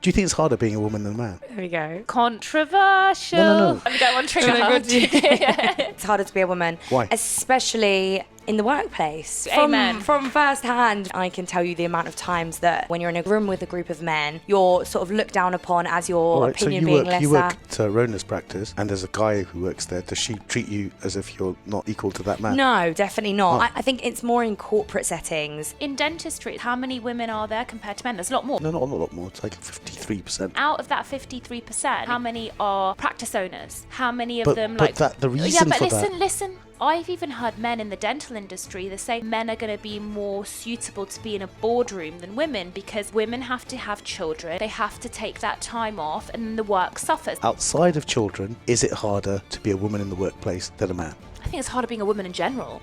Do you think it's harder being a woman than a man? There we go. Controversial. No. I don't want to trigger her. It's harder to be a woman. Why? Especially in the workplace. Amen. From first hand, I can tell you the amount of times that when you're in a room with a group of men, you're sort of looked down upon as your opinion being lesser. You work at Rhona's practice, and there's a guy who works there. Does she treat you as if you're not equal to that man? No, definitely not. Oh. I think it's more in corporate settings. In dentistry, how many women are there compared to men? There's a lot more. No, not a lot more. It's like 53%. Out of that 53%, how many are practice owners? How many of But- them but the reason for that- listen. I've even heard men in the dental industry that say men are going to be more suitable to be in a boardroom than women because women have to have children, they have to take that time off, and the work suffers. Outside of children, is it harder to be a woman in the workplace than a man? I think it's harder being a woman in general.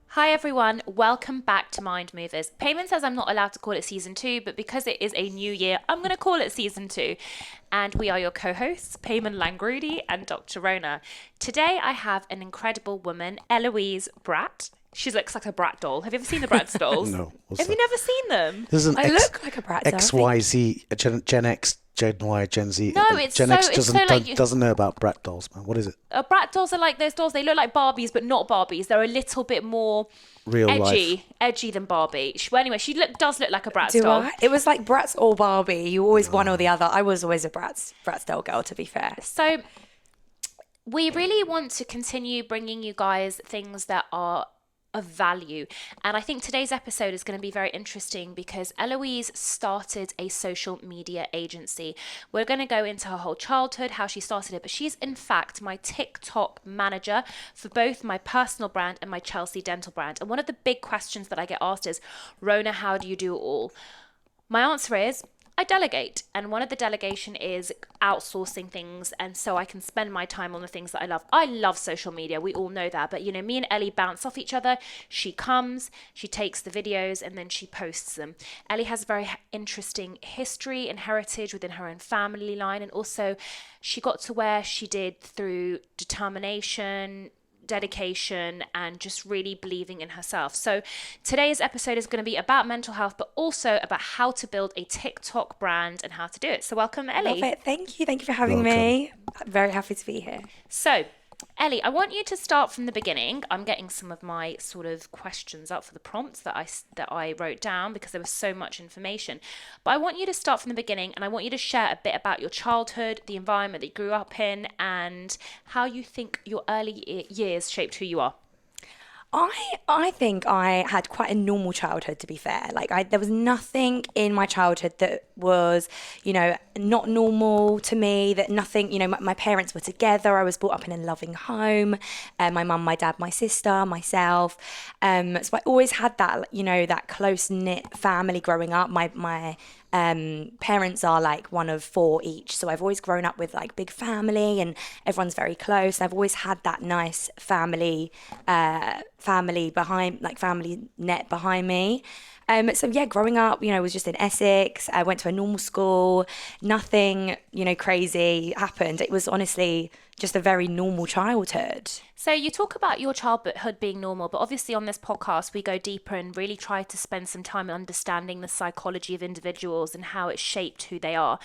Hi everyone, welcome back to Mind Movers. Payman says I'm not allowed to call it season 2, but because it is a new year, I'm going to call it season 2. And we are your co-hosts, Payman Langroudi and Dr. Rhona. Today I have an incredible woman, Eloise Bratt. She looks like a Bratt doll. Have you ever seen the Bratt dolls? No. Have you never seen them? This is an I look like a Bratt doll, I think. XYZ, Gen X, Gen Y, Gen Z. No, it's Gen so- X it's so like you- doesn't know about Brat dolls, man. What is it? Bratt dolls are like those dolls. They look like Barbies, but not Barbies. They're a little bit more Real life. edgy than Barbie. Well, anyway, she does look like a Bratz Do doll. I? It was like Bratz or Barbie. You always one or the other. I was always a Bratz doll girl, to be fair. So we really want to continue bringing you guys things that are of value. And I think today's episode is going to be very interesting because Eloise started a social media agency. We're going to go into her whole childhood, how she started it, but she's in fact my TikTok manager for both my personal brand and my Chelsea dental brand. And one of the big questions that I get asked is, Rhona, how do you do it all? My answer is, I delegate, and one of the delegation is outsourcing things, and so I can spend my time on the things that I love. I love social media, we all know that, but me and Ellie bounce off each other. She comes, she takes the videos, and then she posts them. Ellie has a very interesting history and heritage within her own family line, and also she got to where she did through determination, dedication, and just really believing in herself. So today's episode is going to be about mental health, but also about how to build a TikTok brand and how to do it. So welcome, Ellie. Love it. Thank you for having me. I'm very happy to be here. So Ellie, I want you to start from the beginning. I'm getting some of my sort of questions up for the prompts that I wrote down because there was so much information. But I want you to start from the beginning, and I want you to share a bit about your childhood, the environment that you grew up in, and how you think your early years shaped who you are. I think I had quite a normal childhood, to be fair. There was nothing in my childhood that was, not normal to me, that nothing, my parents were together. I was brought up in a loving home. My mum, my dad, my sister, myself. So I always had that, that close-knit family growing up. My parents are like one of 4 each, so I've always grown up with like big family and everyone's very close. I've always had that nice family behind, like family net behind me. So yeah, growing up, was just in Essex. I went to a normal school. Nothing, crazy happened. It was honestly just a very normal childhood. So you talk about your childhood being normal, but obviously on this podcast, we go deeper and really try to spend some time understanding the psychology of individuals and how it shaped who they are.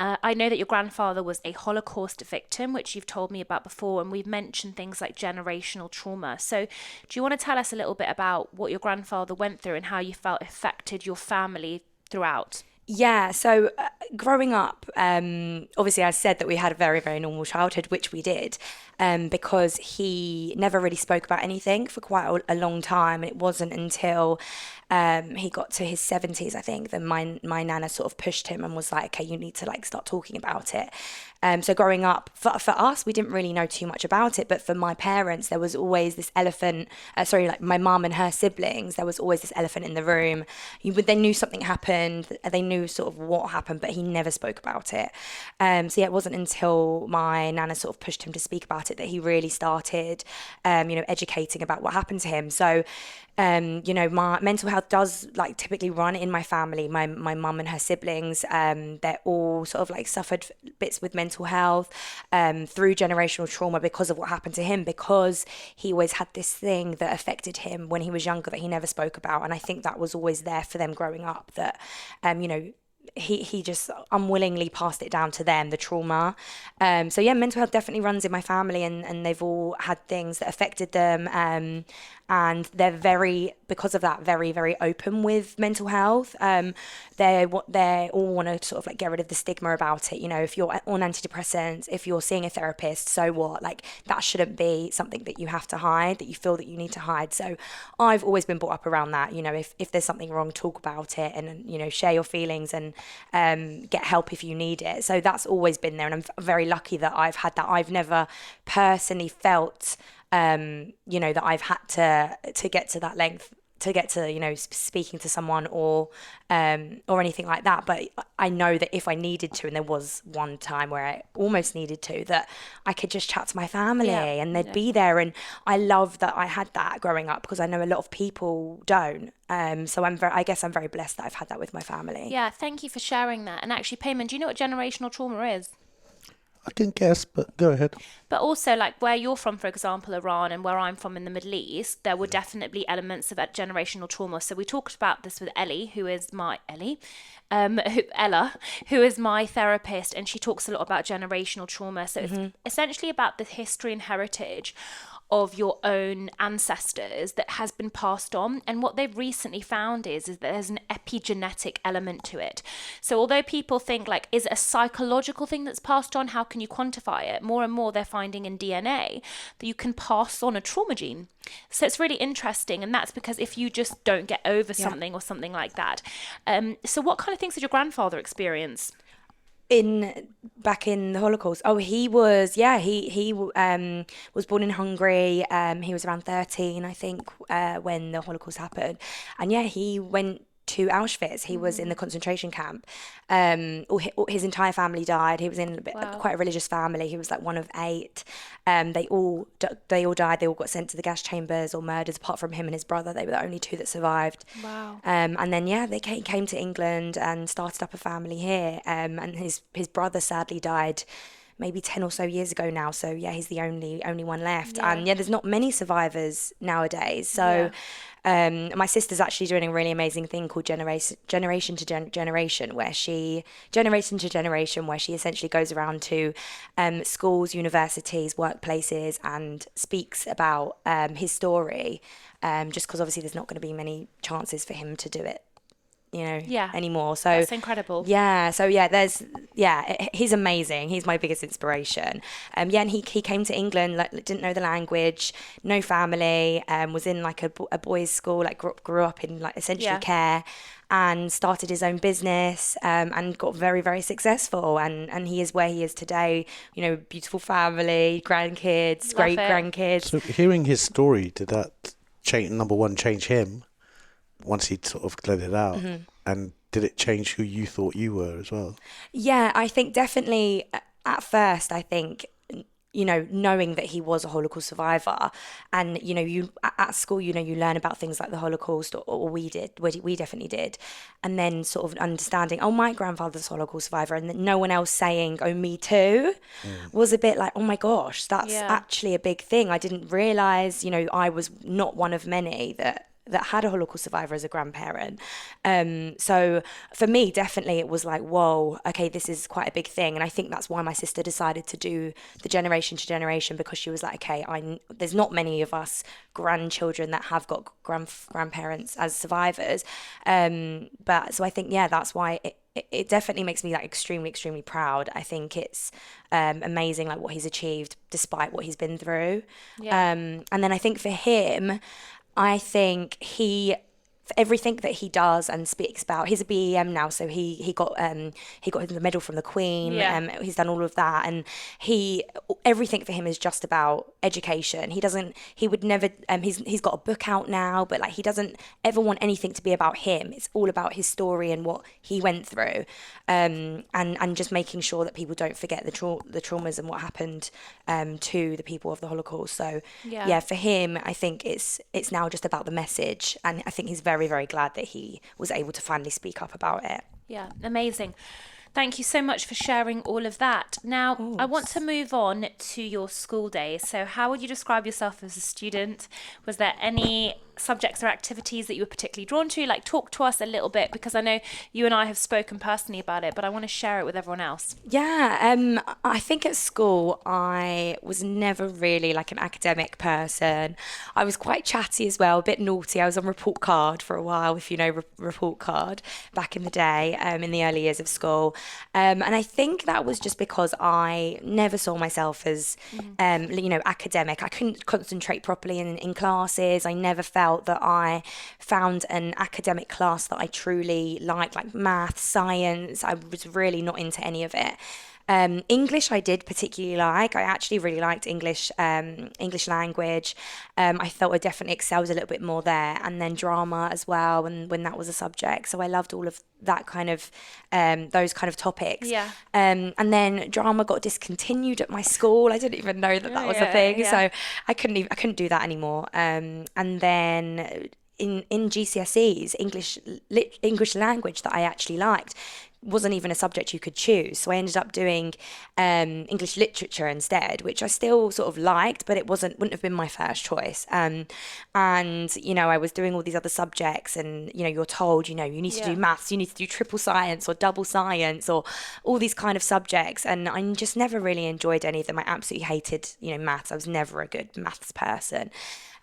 I know that your grandfather was a Holocaust victim, which you've told me about before, and we've mentioned things like generational trauma. So do you want to tell us a little bit about what your grandfather went through and how you felt affected your family throughout? Yeah, so growing up, obviously I said that we had a very, very normal childhood, which we did, because he never really spoke about anything for quite a long time. And it wasn't until he got to his 70s, I think, that my nana sort of pushed him and was like, okay, you need to start talking about it. So growing up, for us, we didn't really know too much about it, but for my parents, there was always this elephant, my mum and her siblings, there was always this elephant in the room. They knew something happened, they knew sort of what happened, but he never spoke about it. So yeah, it wasn't until my nana sort of pushed him to speak about it that he really started, educating about what happened to him. So, my mental health does like typically run in my family. My mum and her siblings, they're all sort of like suffered bits with mental health through generational trauma because of what happened to him, because he always had this thing that affected him when he was younger that he never spoke about. And I think that was always there for them growing up, that, he just unwillingly passed it down to them, the trauma. So yeah, mental health definitely runs in my family, and they've all had things that affected them. And they're because of that, very, very open with mental health. They all want to sort of like get rid of the stigma about it. If you're on antidepressants, if you're seeing a therapist, so what? Like, that shouldn't be something that you have to hide, that you feel that you need to hide. So I've always been brought up around that. If there's something wrong, talk about it, and share your feelings, and get help if you need it. So that's always been there, and I'm very lucky that I've had that. I've never personally felt that I've had to get to that length to get to speaking to someone or anything like that. But I know that if I needed to, and there was one time where I almost needed to, that I could just chat to my family and they'd be there. And I love that I had that growing up, because I know a lot of people don't. So I guess I'm very blessed that I've had that with my family. Yeah, thank you for sharing that. And actually, Payman, do you know what generational trauma is? I can guess, but go ahead. But also, like where you're from, for example, Iran, and where I'm from in the Middle East, there were definitely elements of that generational trauma. So we talked about this with Ellie, Ella, who is my therapist, and she talks a lot about generational trauma. So it's essentially about the history and heritage of your own ancestors that has been passed on. And what they've recently found is that there's an epigenetic element to it. So although people think, like, is it a psychological thing that's passed on? How can you quantify it? More and more they're finding in DNA that you can pass on a trauma gene. So it's really interesting. And that's because if you just don't get over something or something like that. So what kind of things did your grandfather experience? Back in the Holocaust. He was was born in Hungary. He was around 13, I think, when the Holocaust happened. And he went to Auschwitz. He was in the concentration camp. His entire family died. He was in quite a religious family. He was like one of 8. They all died. They all got sent to the gas chambers or murdered, apart from him and his brother. They were the only 2 that survived. Wow. And then they came to England and started up a family here. And his brother sadly died maybe 10 or so years ago now. So he's the only one left. Yeah. And there's not many survivors nowadays. So my sister's actually doing a really amazing thing called generation to generation, where she essentially goes around to schools, universities, workplaces, and speaks about his story. Just because obviously there's not going to be many chances for him to do it anymore. So that's incredible. He's amazing. He's my biggest inspiration. And he came to England, like, didn't know the language, no family, was in like a boys' school, like grew up in like essentially care, and started his own business, and got very, very successful, and he is where he is today. Beautiful family, grandkids, great grandkids. So hearing his story, did that change him once he'd sort of let it out? And did it change who you thought you were as well? Yeah, I think definitely at first, knowing that he was a Holocaust survivor, and you at school, you learn about things like the Holocaust, or we definitely did, and then sort of understanding, my grandfather's a Holocaust survivor, and no one else saying, me too, was a bit like, oh my gosh, that's actually a big thing. I didn't realize, I was not one of many that had a Holocaust survivor as a grandparent. So for me, definitely it was like, whoa, okay, this is quite a big thing. And I think that's why my sister decided to do the generation to generation, because she was like, okay, there's not many of us grandchildren that have got grandparents as survivors. But so I think, that's why it definitely makes me like extremely, extremely proud. I think it's amazing, like what he's achieved despite what he's been through. And then I think for him, I think he everything that he does and speaks about. He's a BEM now, so he got the medal from the Queen. Yeah. He's done all of that, and everything for him is just about education. He would never. He's got a book out now, but like he doesn't ever want anything to be about him. It's all about his story and what he went through, and just making sure that people don't forget the traumas and what happened to the people of the Holocaust. So yeah, for him, I think it's now just about the message, and I think he's very, very glad that he was able to finally speak up about it. Yeah, amazing. Thank you so much for sharing all of that. Now, I want to move on to your school days. So how would you describe yourself as a student? Was there any subjects or activities that you were particularly drawn to? Like, talk to us a little bit, because I know you and I have spoken personally about it, but I want to share it with everyone else. Yeah, I think at school I was never really like an academic person. I was quite chatty as well, a bit naughty. I was on report card for a while, if you know report card, back in the day, in the early years of school. And I think that was just because I never saw myself as, academic. I couldn't concentrate properly in classes. I never felt that I found an academic class that I truly liked, like math, science. I was really not into any of it. English I did particularly like. I actually really liked English language. I felt I definitely excelled a little bit more there. And then drama as well, and when that was a subject. So I loved all of that kind of, those kind of topics. Yeah. And then drama got discontinued at my school. I didn't even know that was a thing. Yeah. So I couldn't do that anymore. And then in GCSEs, English language that I actually liked wasn't even a subject you could choose. So I ended up doing English literature instead, which I still sort of liked, but it wouldn't have been my first choice. And I was doing all these other subjects, and you're told, you need to do maths, you need to do triple science or double science or all these kind of subjects, and I just never really enjoyed any of them. I absolutely hated maths. I was never a good maths person.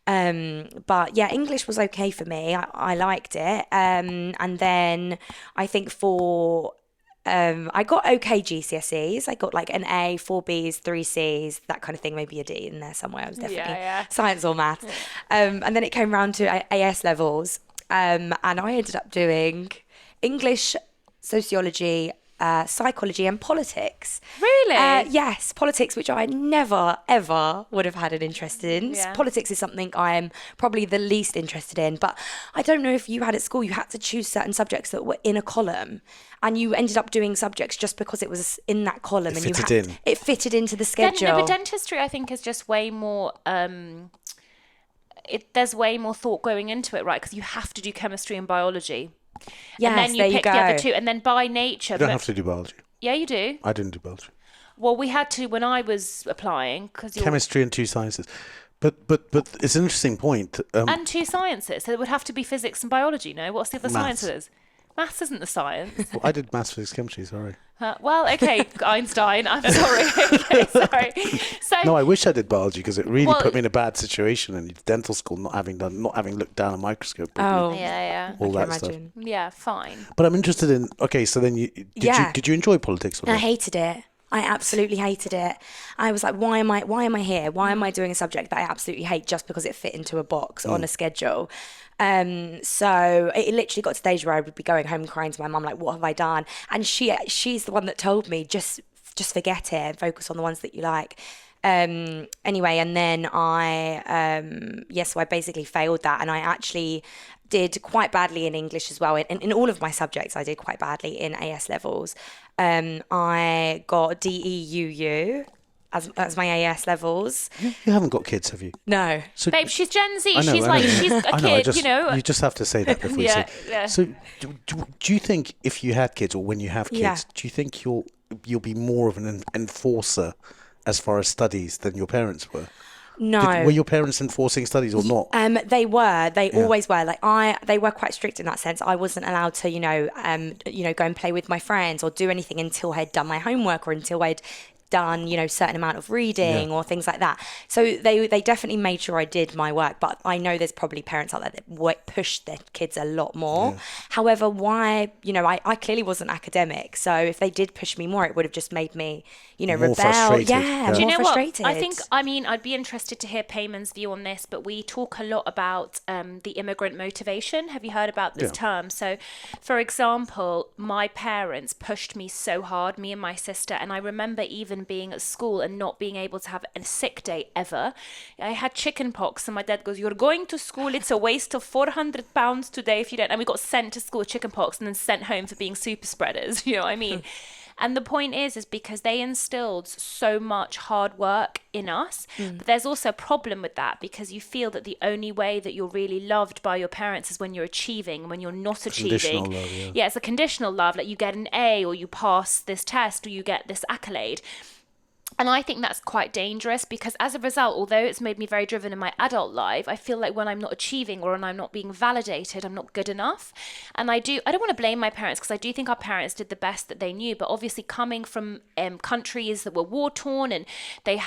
But yeah, English was okay for me. I liked it. And then I think I got okay GCSEs. I got like an A, 4 Bs, 3 Cs, that kind of thing, maybe a D in there somewhere. I was definitely science or maths. Yeah. And then it came round to AS levels. And I ended up doing English, sociology, psychology and politics. Really? Yes, politics, which I never, ever would have had an interest in. Yeah. Politics is something I'm probably the least interested in. But I don't know if you had at school, you had to choose certain subjects that were in a column, and you ended up doing subjects just because it was in that column. It fitted into the schedule. But dentistry, I think, is just way more... there's way more thought going into it, right? Because you have to do chemistry and biology. Yes, and then you pick the other two, and then by nature... You don't have to do biology. Yeah, you do. I didn't do biology. Well, we had to when I was applying. Chemistry and 2 sciences. But it's an interesting point. And 2 sciences. So it would have to be physics and biology, no? What's the other Maths. sciences? Maths isn't the science. Well, I did maths, physics, chemistry, sorry. Well, okay, Einstein, I'm sorry. Okay, sorry. So, no, I wish I did biology, because it really put me in a bad situation in dental school, not having looked down a microscope. Oh, yeah. All that stuff. Yeah, fine. But I'm interested in, okay, so then did you enjoy politics? Or I not? hated it. I absolutely hated it. I was like, why am I here? Why am I doing a subject that I absolutely hate just because it fit into a box on a schedule? So it literally got to the stage where I would be going home crying to my mum, like, what have I done? And she's the one that told me, just forget it and focus on the ones that you like. Anyway, and then so I basically failed that, and I actually did quite badly in English as well. In all of my subjects, I did quite badly in AS levels. I got DEUU as my AS levos. You haven't got kids, have you? No. So, babe, she's Gen Z. I know, She's a kid, You just have to say that before you say. Yeah. So do you think if you had kids, or when you have kids, do you think you'll be more of an enforcer as far as studies than your parents were? No. Were your parents enforcing studies or not? They were. They always were. They were quite strict in that sense. I wasn't allowed to, go and play with my friends or do anything until I had done my homework or until I'd done, certain amount of reading or things like that. So they definitely made sure I did my work. But I know there's probably parents out there that push their kids a lot more. Yeah. However, why, I clearly wasn't academic. So if they did push me more, it would have just made me, more rebel. frustrated. Yeah, Do you know frustrated. what? I'd be interested to hear Payman's view on this, but we talk a lot about the immigrant motivation. Have you heard about this term? So, for example, my parents pushed me so hard, me and my sister, and I remember even being at school and not being able to have a sick day ever. I had chicken pox, and my dad goes, "You're going to school, it's a waste of £400 today if you don't." And we got sent to school with chicken pox and then sent home for being super spreaders, you know what I mean? And the point is because they instilled so much hard work in us. But there's also a problem with that, because you feel that the only way that you're really loved by your parents is when you're achieving. When you're not achieving, love, it's a conditional love. Like you get an A, or you pass this test, or you get this accolade. And I think that's quite dangerous, because as a result, although it's made me very driven in my adult life, I feel like when I'm not achieving or when I'm not being validated, I'm not good enough. And I don't want to blame my parents, because I do think our parents did the best that they knew. But obviously coming from countries that were war-torn, and they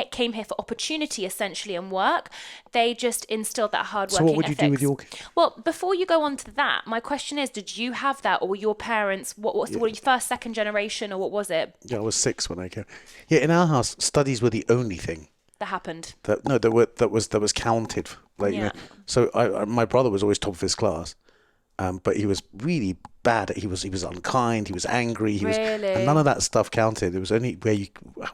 came here for opportunity essentially and work, they just instilled that hard working So what would you do with your kids? Well, before you go on to that, my question is, did you have that, or were your parents, what your first, second generation, or what was it? Yeah, I was 6 when I came. Yeah, in our house, studies were the only thing that happened. That was counted. So my brother was always top of his class, but he was really bad. He was unkind. He was angry. And none of that stuff counted. It was only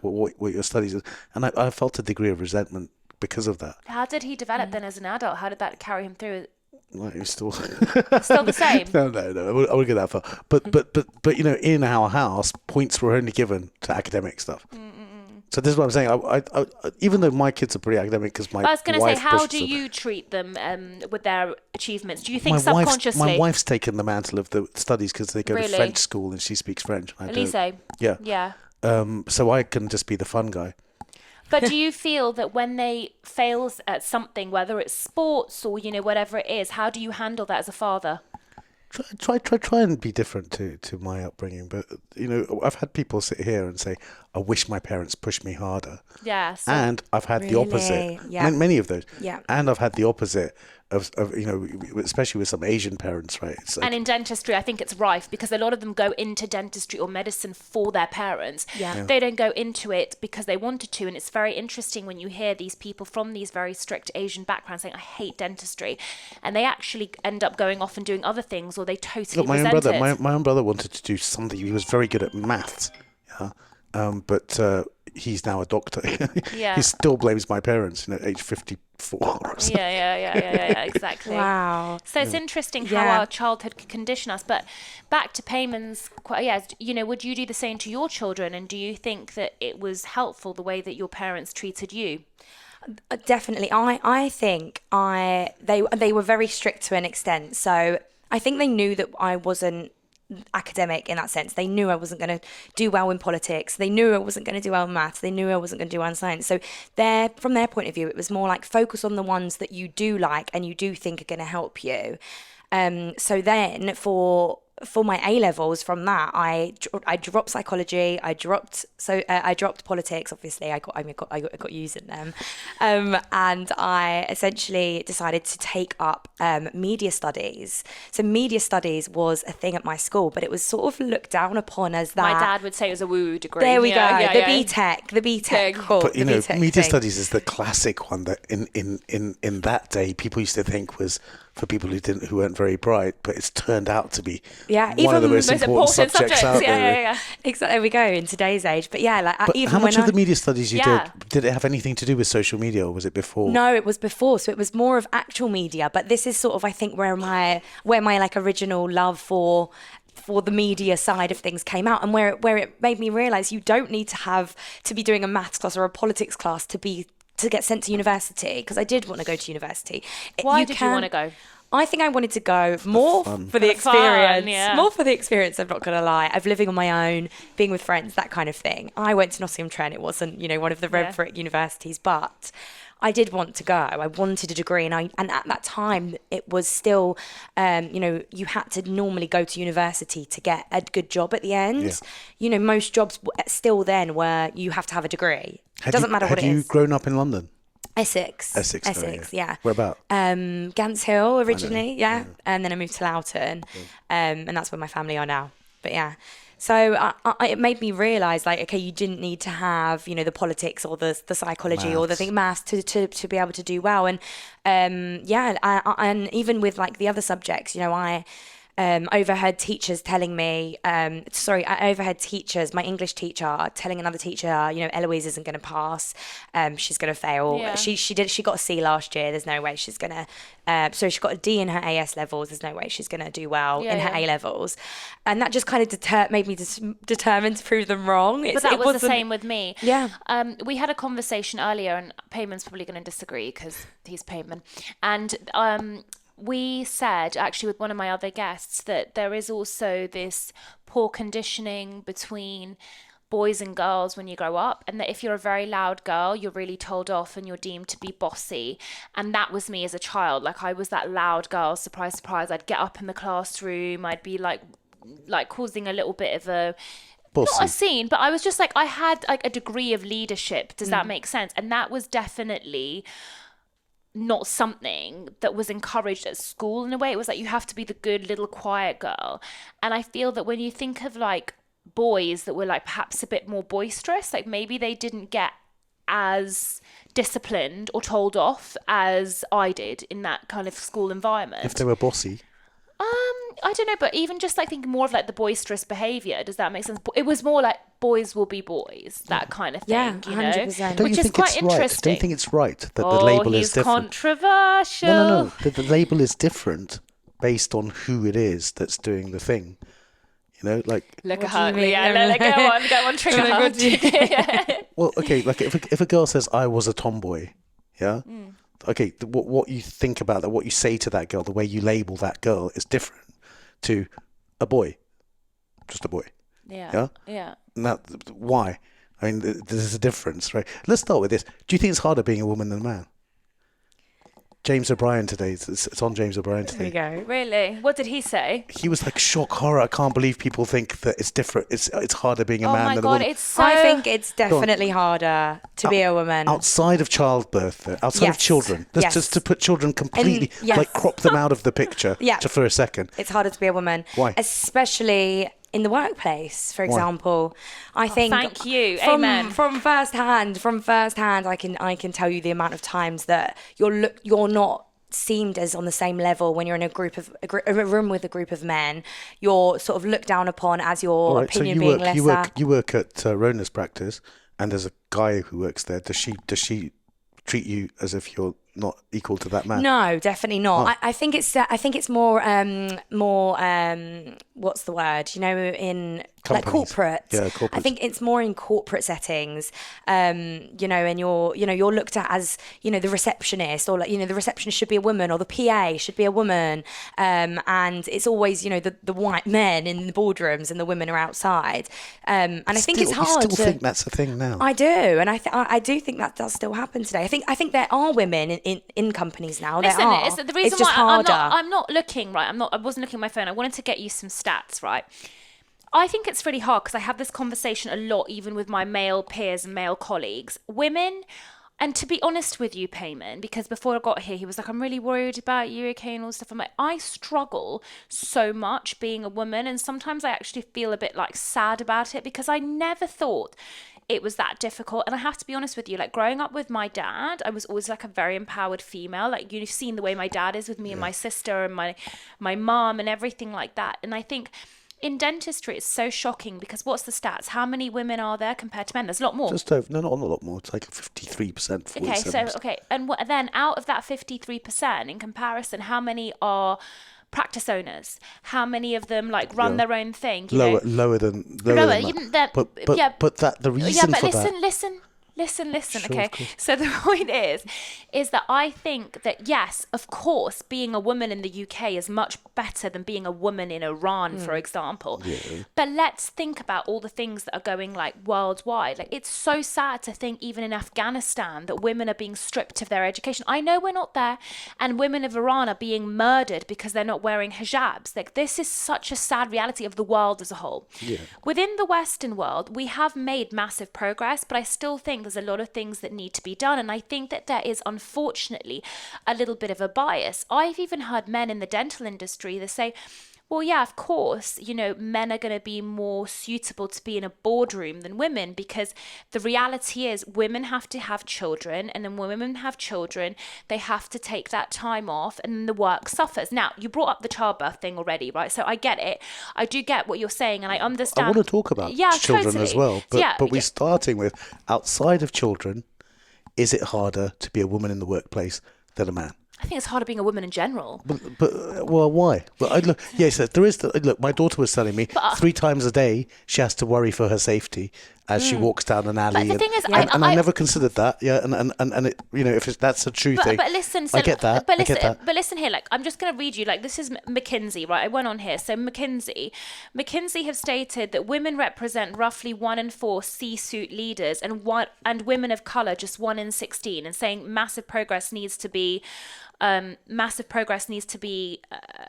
what your studies. And I felt a degree of resentment because of that. How did he develop then as an adult? How did that carry him through? Well, he was still the same. No, I wouldn't go that far. But in our house, points were only given to academic stuff. So this is what I'm saying. I even though my kids are pretty academic, because my wife. I was going to say, how do you treat them with their achievements? Do you think subconsciously? My wife's taken the mantle of the studies, because they go to French school and she speaks French. Ellie? Yeah. So I can just be the fun guy. But do you feel that when they fail at something, whether it's sports or whatever it is, how do you handle that as a father? Try and be different to my upbringing. But I've had people sit here and say, I wish my parents pushed me harder. Yeah. And I've had the opposite. Yeah. Many of those. Yeah. And I've had the opposite of especially with some Asian parents, right? And in dentistry, I think it's rife, because a lot of them go into dentistry or medicine for their parents. Yeah. They don't go into it because they wanted to. And it's very interesting when you hear these people from these very strict Asian backgrounds saying, I hate dentistry. And they actually end up going off and doing other things, or they totally resent it. My own brother wanted to do something. He was very good at maths. Yeah. But he's now a doctor. Yeah. He still blames my parents, age 54 or something. Yeah, exactly. Wow. So it's interesting how our childhood can condition us. But back to Payman's, would you do the same to your children? And do you think that it was helpful the way that your parents treated you? Definitely. I think they were very strict to an extent. So I think they knew that I wasn't academic in that sense. They knew I wasn't going to do well in politics. They knew I wasn't going to do well in maths. They knew I wasn't going to do well in science. So from their point of view, it was more like focus on the ones that you do like and you do think are going to help you. So then for my A levels, from that I dropped psychology. I dropped politics. Obviously, I got U's in them, and I essentially decided to take up media studies. So media studies was a thing at my school, but it was sort of looked down upon as that. My dad would say it was a woo degree. There we go. The BTEC. Cool. But BTEC media thing. studies is the classic one that in that day people used to think was for people who weren't very bright, but it's turned out to be one of the most important subjects out there. Yeah. Exactly. There we go in today's age. But even how much of the media studies you did it have anything to do with social media, or was it before? No, it was before. So it was more of actual media. But this is sort of, I think, where my original love for the media side of things came out, and where it made me realise you don't need to be doing a maths class or a politics class to get sent to university, because I did want to go to university. Why did you want to go? I think I wanted to go more for the experience. More for the experience, I'm not going to lie. Of living on my own, being with friends, that kind of thing. I went to Nottingham Trent. It wasn't, one of the red brick universities, but I did want to go. I wanted a degree, and at that time it was still, you had to normally go to university to get a good job at the end. Yeah. Most jobs still then were you have to have a degree. It doesn't matter what it is. Have you grown up in London? Essex, yeah. Where about? Gants Hill originally, yeah. And then I moved to Loughton, and that's where my family are now. But yeah. So it made me realise, like, okay, you didn't need to have, the politics or the psychology or the maths to be able to do well. And and even with like the other subjects, I overheard teachers telling me, I overheard teachers, my English teacher telling another teacher, Eloise isn't going to pass, she's going to fail. Yeah. She got a C last year. There's no way she's going to, so she got a D in her AS levels. There's no way she's going to do well in her A levels. And that just kind of made me determined to prove them wrong. But that was the same with me. Yeah. We had a conversation earlier, and Payman's probably going to disagree because he's Payman. And, we said, actually with one of my other guests, that there is also this poor conditioning between boys and girls when you grow up, and that if you're a very loud girl, you're really told off and you're deemed to be bossy. And that was me as a child. Like, I was that loud girl, surprise, surprise. I'd get up in the classroom, I'd be like causing a little bit of a bossy. Not a scene, but I was just like, I had like a degree of leadership. Does that make sense? And that was definitely not something that was encouraged at school in a way. It was like, you have to be the good little quiet girl. And I feel that when you think of like boys that were like perhaps a bit more boisterous, like maybe they didn't get as disciplined or told off as I did in that kind of school environment. If they were bossy? I don't know, but even just like thinking more of like the boisterous behaviour, does that make sense? It was more like boys will be boys, that kind of thing, yeah, 100%. Which is quite interesting. Don't you think it's right that the label is different? Controversial. No. The label is different based on who it is that's doing the thing. Like... Look at her. Yeah, go on, trigger her. Well, okay, like if a girl says, I was a tomboy, yeah? Okay, what you think about that, what you say to that girl, the way you label that girl is different to a boy, just a boy. Yeah. Now, why? I mean, there's a difference, right? Let's start with this. Do you think it's harder being a woman than a man? James O'Brien today. It's on James O'Brien today. There you go. Really? What did he say? He was like, shock, horror. I can't believe people think that it's different. It's harder being a man than a woman. I think it's definitely harder to be a woman. Outside of childbirth, though. Outside of children. Just to put children completely, like crop them out of the picture for a second. It's harder to be a woman. Why? Especially in the workplace, for example. I think thank you. Amen. From first hand, I can tell you the amount of times that you're not seemed as on the same level when you're in a room with a group of men. You're sort of looked down upon as your opinion being lesser. You work at Rhona's practice, and there's a guy who works there. Does she treat you as if you're not equal to that man? No, definitely not. I think it's more what's the word? In companies. Like corporate. Yeah, corporate. I think it's more in corporate settings. And you're looked at as the receptionist, or the receptionist should be a woman, or the PA should be a woman. And it's always the white men in the boardrooms and the women are outside. And I think it's hard. You still think that's a thing now? I do, and I do think that does still happen today. I think there are women in companies now. Listen, there are. It's the reason it's just why harder. I'm not looking right. I wasn't looking at my phone. I wanted to get you some stats, right? I think it's really hard because I have this conversation a lot, even with my male peers and male colleagues. Women, and to be honest with you, Payman, because before I got here, he was like, I'm really worried about you, okay, and all this stuff. I'm like, I struggle so much being a woman, and sometimes I actually feel a bit like sad about it because I never thought it was that difficult. And I have to be honest with you, like growing up with my dad, I was always like a very empowered female. Like you've seen the way my dad is with me and my sister and my mom and everything like that. And I think in dentistry, it's so shocking because what's the stats? How many women are there compared to men? There's a lot more. Just over, not a lot more. It's like 53%, 47%. Okay, and then out of that 53%, in comparison, how many are practice owners? How many of them run their own thing? Lower than that. But the reason for that. Listen. Listen, Sure, okay? of course. So the point is that I think that, yes, of course, being a woman in the UK is much better than being a woman in Iran, for example. Yeah. But let's think about all the things that are going like worldwide. Like, it's so sad to think even in Afghanistan that women are being stripped of their education. I know we're not there, and women of Iran are being murdered because they're not wearing hijabs. Like, this is such a sad reality of the world as a whole. Yeah. Within the Western world, we have made massive progress, but I still think there's a lot of things that need to be done. And I think that there is, unfortunately, a little bit of a bias. I've even heard men in the dental industry that say, well, yeah, of course, men are going to be more suitable to be in a boardroom than women, because the reality is women have to have children, and then when women have children, they have to take that time off, and then the work suffers. Now, you brought up the childbirth thing already, right? So I get it. I do get what you're saying, and I understand. I want to talk about children as well, but we're starting with, outside of children, is it harder to be a woman in the workplace than a man? I think it's harder being a woman in general. But why? Well, look, yes, there is. Look, my daughter was telling me 3 times a day she has to worry for her safety as she walks down an alley. But the thing is, I never considered that. Yeah, and it, if that's a true thing. But listen, so, I get that. But listen, I get that. But listen here, like, I'm just going to read you. Like, this is McKinsey, right? I went on here. So McKinsey have stated that women represent roughly 1 in 4 C-suite leaders, and women of color just 1 in 16, and saying massive progress needs to be.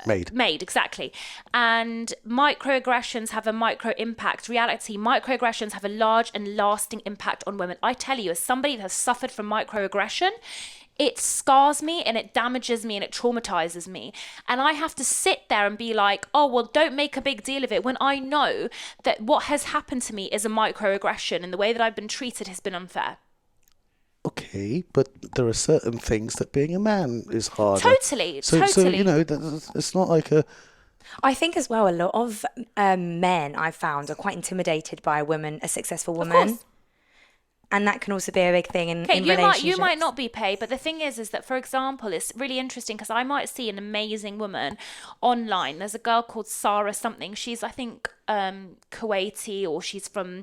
Made, exactly. And microaggressions have a micro impact. Reality, microaggressions have a large and lasting impact on women. I tell you, as somebody that has suffered from microaggression, it scars me and it damages me and it traumatizes me. And I have to sit there and be like, oh, well, don't make a big deal of it, when I know that what has happened to me is a microaggression, and the way that I've been treated has been unfair. Okay, but there are certain things that being a man is harder. Totally. So it's not like a... I think as well, a lot of men I've found are quite intimidated by a successful woman. And that can also be a big thing in relationships. You might not be paid, but the thing is that, for example, it's really interesting because I might see an amazing woman online. There's a girl called Sarah something. She's, I think, Kuwaiti, or she's from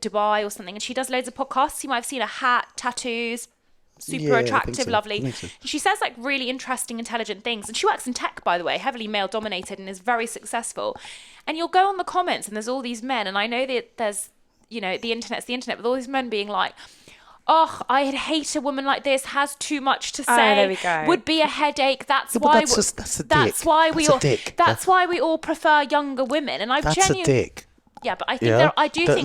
Dubai or something, and she does loads of podcasts. You might have seen her hat, tattoos, super attractive, lovely. She says like really interesting, intelligent things, and she works in tech, by the way, heavily male dominated, and is very successful. And you'll go on the comments and there's all these men, and I know that there's, the internet's the internet, with all these men being like, oh, I'd hate a woman like this, has too much to say, there we go. Would be a headache. That's why we all prefer younger women. And That's a dick. Yeah, but I think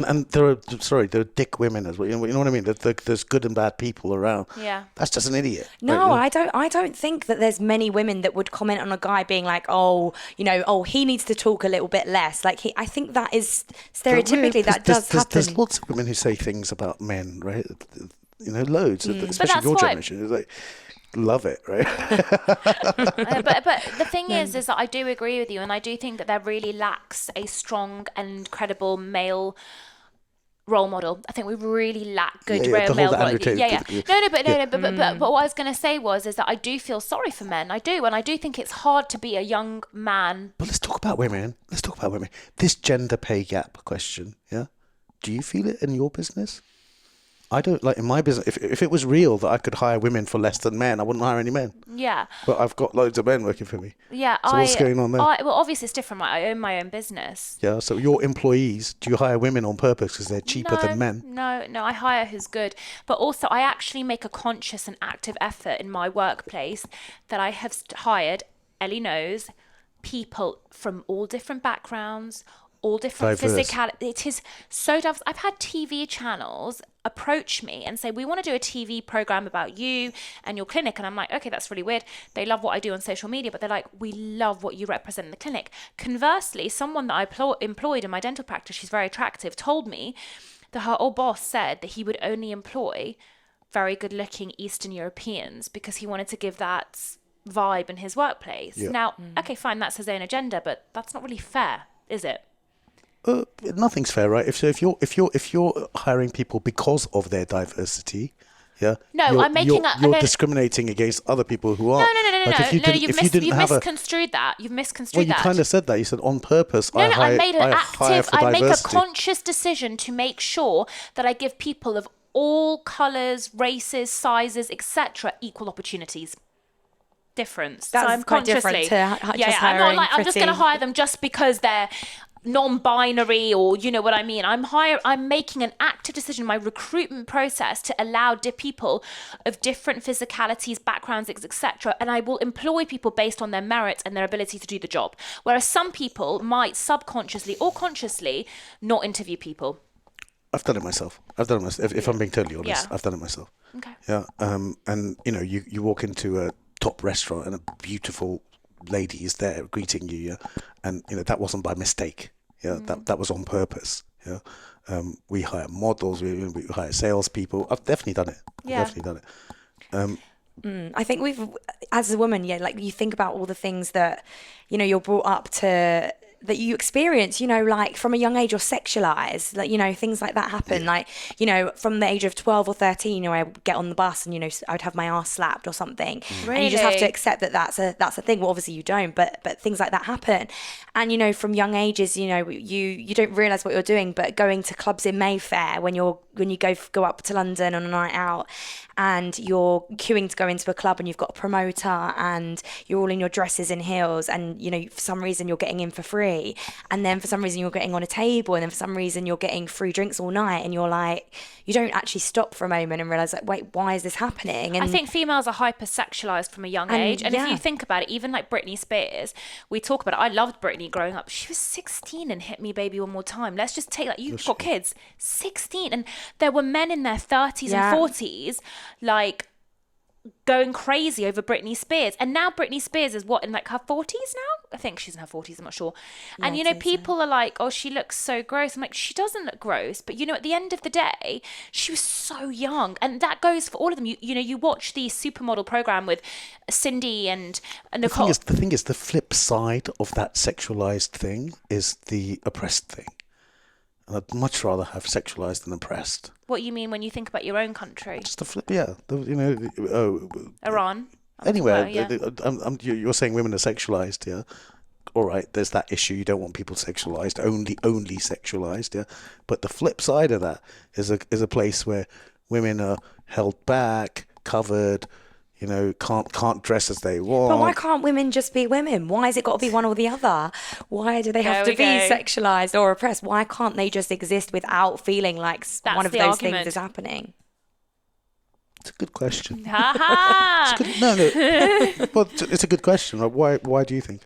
and there are dick women as well. You know what I mean? There's good and bad people around. Yeah, that's just an idiot. No, right? I don't think that there's many women that would comment on a guy being like, he needs to talk a little bit less. Like I think that is stereotypically that does happen. There's lots of women who say things about men, right? Loads, especially your generation. It's like, love it, right? but the thing is that I do agree with you, and I do think that there really lacks a strong and credible male role model. I think we really lack good male role model. But what I was going to say is that I do feel sorry for men. I do, and I do think it's hard to be a young man. But let's talk about women. This gender pay gap question, yeah? Do you feel it in your business? I don't, like in my business, if it was real that I could hire women for less than men, I wouldn't hire any men. Yeah. But I've got loads of men working for me. Yeah. So what's going on there? Well, obviously it's different, right? I own my own business. Yeah. So your employees, do you hire women on purpose because they're cheaper than men? No. I hire who's good. But also I actually make a conscious and active effort in my workplace that I have hired, Ellie knows, people from all different backgrounds, all different physicality. It is so diverse. I've had TV channels approach me and say, we want to do a TV program about you and your clinic. And I'm like, okay, that's really weird. They love what I do on social media, but they're like, we love what you represent in the clinic. Conversely, someone that I employed in my dental practice, she's very attractive, told me that her old boss said that he would only employ very good looking Eastern Europeans because he wanted to give that vibe in his workplace. Yeah. Now, okay, fine, that's his own agenda, but that's not really fair, is it? Nothing's fair, right? If you're hiring people because of their diversity, yeah. No, I'm making you're discriminating against other people who aren't. No. You've misconstrued that. You've misconstrued that. Well, you kind of said that. You said on purpose. I make a conscious decision to make sure that I give people of all colours, races, sizes, etc. equal opportunities. Difference. That's so I'm quite consciously, different to just I'm not hiring like I'm just going to pretty- hire them just because they're non-binary, or you know what I mean. I'm making an active decision in my recruitment process to allow people of different physicalities, backgrounds, etc., and I will employ people based on their merits and their ability to do the job, whereas some people might subconsciously or consciously not interview people. I've done it myself. If I'm being totally honest, I've done it myself. Okay. Yeah. And you know, you walk into a top restaurant and a beautiful lady is there greeting you, yeah, and you know that wasn't by mistake, yeah, that was on purpose, yeah. We hire models, we hire salespeople. I've definitely done it. I think as a woman, like you think about all the things that, you know, you're brought up to, that you experience, you know, like from a young age, you're sexualized, like, you know, things like that happen. Like, you know, from the age of 12 or 13, you know, I would get on the bus and, you know, I would have my ass slapped or something. Really? And you just have to accept that that's a thing. Well, obviously you don't, but things like that happen. And, you know, from young ages, you know, you don't realize what you're doing, but going to clubs in Mayfair when you go up to London on a night out and you're queuing to go into a club and you've got a promoter and you're all in your dresses and heels and, you know, for some reason you're getting in for free, and then for some reason you're getting on a table, and then for some reason you're getting free drinks all night, and you're like, you don't actually stop for a moment and realize, like, wait, why is this happening? And I think females are hypersexualized from a young age, and if you think about it, even like Britney Spears, we talk about it. I loved Britney growing up. She was 16 and Hit Me Baby One More Time. Let's just take that. You've got kids, 16, and there were men in their 30s and 40s like going crazy over Britney Spears. And now Britney Spears is what, in like her 40s now? I think she's in her 40s, I'm not sure. And you know, people are like, oh, she looks so gross. I'm like, she doesn't look gross, but you know, at the end of the day, she was so young. And that goes for all of them. You know, you watch the supermodel program with Cindy and Nicole. The thing is, the flip side of that sexualized thing is the oppressed thing. And I'd much rather have sexualized than oppressed. What you mean when you think about your own country? Just the flip, yeah. You know, Iran. Anywhere, Well, yeah. you're saying women are sexualized, yeah. All right, there's that issue. You don't want people sexualized, only sexualized, yeah. But the flip side of that is a place where women are held back, covered. You know, can't dress as they want. But why can't women just be women? Why has it got to be one or the other? Why do they have to be sexualized or oppressed? Why can't they just exist without feeling like one of those things is happening? It's a good question. Ha ha! No. Well, it's a good question. Why do you think?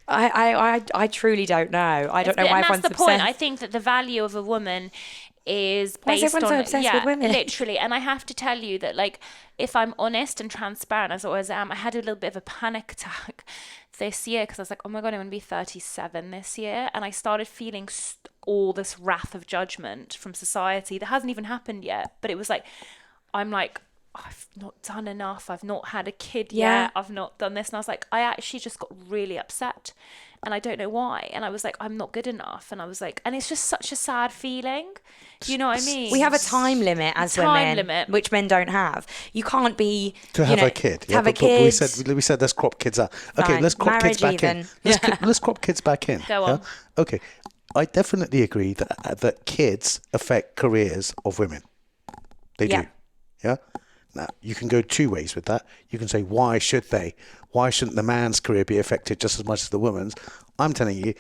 I truly don't know. I don't know why everyone's that's the point. I think that the value of a woman is based on so obsessed with women? Literally. And I have to tell you that, like, if I'm honest and transparent, as I always am, I had a little bit of a panic attack this year because I was like, oh my God, I'm going to be 37 this year. And I started feeling all this wrath of judgment from society that hasn't even happened yet. But it was like, I'm like, I've not done enough. I've not had a kid yet. I've not done this. And I was like, I actually just got really upset. And I don't know why. And I was like, I'm not good enough. And I was like, and it's just such a sad feeling. Do you know what I mean? We have a time limit as women, which men don't have. You can't be to have a kid. To have a kid. We said let's crop kids out. Okay, let's crop kids back in. Let's crop kids back in. Go on. Okay, I definitely agree that kids affect careers of women. They do. Yeah. Now, you can go two ways with that. You can say, why should they? Why shouldn't the man's career be affected just as much as the woman's? I'm telling you,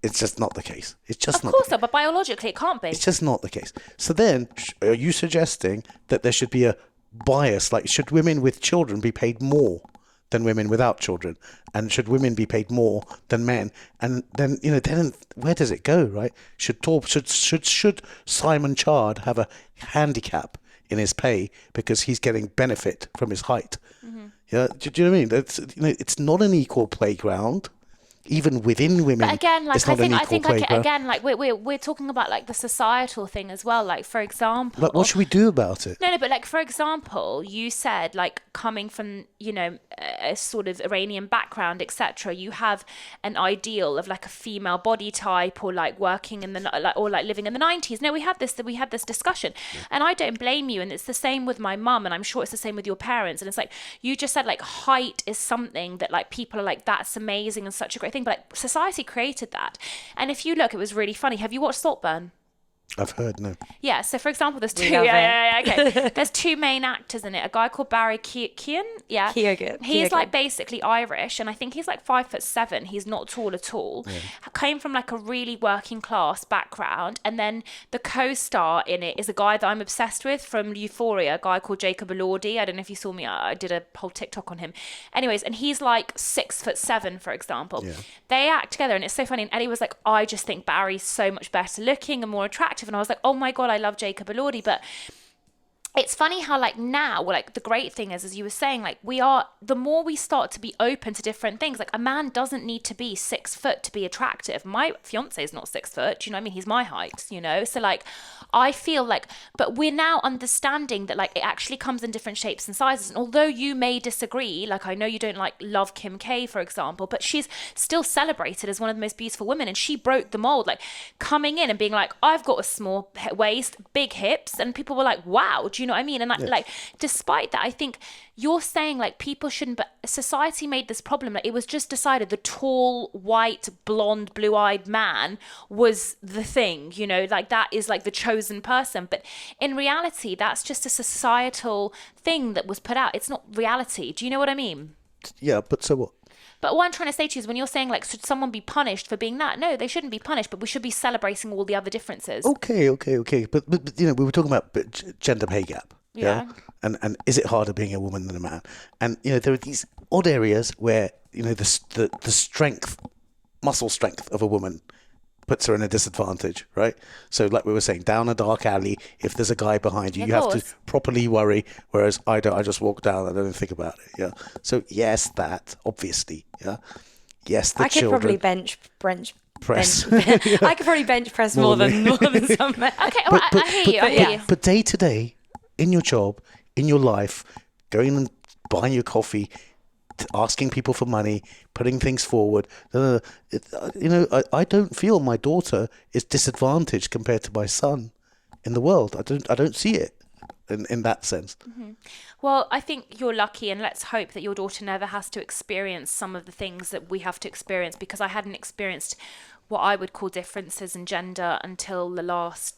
it's just not the case. It's just not. Of course not, but biologically it can't be. It's just not the case. So then, are you suggesting that there should be a bias? Like, should women with children be paid more than women without children? And should women be paid more than men? And then, you know, then where does it go, right? Should Simon Chard have a handicap in his pay because he's getting benefit from his height? Mm-hmm. Yeah, do you know what I mean? It's not an equal playground. Even within women, but again, like, it's not an equal playground. Again, like we're talking about like the societal thing as well. Like, for example, like, what should we do about it? No, but like, for example, you said, like, coming from, you know, a sort of Iranian background, etc. You have an ideal of like a female body type, or like working in the or like living in the 90s. No, we had this discussion, and I don't blame you. And it's the same with my mum, and I'm sure it's the same with your parents. And it's like you just said, like, height is something that like people are like, that's amazing and such a great thing. But like, society created that. And if you look, it was really funny. Have you watched Saltburn? I've heard, no. Yeah, so for example, there's two. Okay. There's two main actors in it. A guy called Barry Keoghan. Yeah, he's like basically Irish, and I think he's like 5'7". He's not tall at all. Yeah. Came from like a really working class background, and then the co-star in it is a guy that I'm obsessed with from Euphoria, a guy called Jacob Elordi. I don't know if you saw me. I did a whole TikTok on him. Anyways, and he's like 6'7", for example. Yeah. They act together, and it's so funny. And Ellie was like, I just think Barry's so much better looking and more attractive. And I was like, oh my God, I love Jacob Elordi. But it's funny how like now, like the great thing is, as you were saying, like the more we start to be open to different things, like a man doesn't need to be 6 foot to be attractive. My fiance is not 6 foot, you know what I mean? He's my height, you know? So like, I feel like, but we're now understanding that like it actually comes in different shapes and sizes. And although you may disagree, like I know you don't like love Kim K, for example, but she's still celebrated as one of the most beautiful women, and she broke the mold, like coming in and being like, I've got a small waist, big hips, and people were like, wow, do you know what I mean? And like despite that, I think you're saying like people shouldn't, but society made this problem. Like it was just decided the tall, white, blonde, blue-eyed man was the thing, you know, like that is like the chosen person. But in reality, that's just a societal thing that was put out. It's not reality. Do you know what I mean? Yeah, but so what? But what I'm trying to say to you is when you're saying like, should someone be punished for being that? No, they shouldn't be punished, but we should be celebrating all the other differences. Okay. But you know, we were talking about gender pay gap. Yeah. And is it harder being a woman than a man? And, you know, there are these odd areas where, you know, the strength, muscle strength of a woman puts her in a disadvantage, right? So like we were saying, down a dark alley, if there's a guy behind you, you have to properly worry, whereas I don't. I just walk down, I don't think about it, yeah? So yes, that, obviously, yeah? Yes, the children. I could probably bench press. I could probably bench press more than some men. Okay, well, I hear you. But day to day, in your job, in your life, going and buying your coffee, asking people for money, putting things forward. You know, I don't feel my daughter is disadvantaged compared to my son in the world. I don't see it in that sense. Mm-hmm. Well, I think you're lucky, and let's hope that your daughter never has to experience some of the things that we have to experience, because I hadn't experienced what I would call differences in gender until the last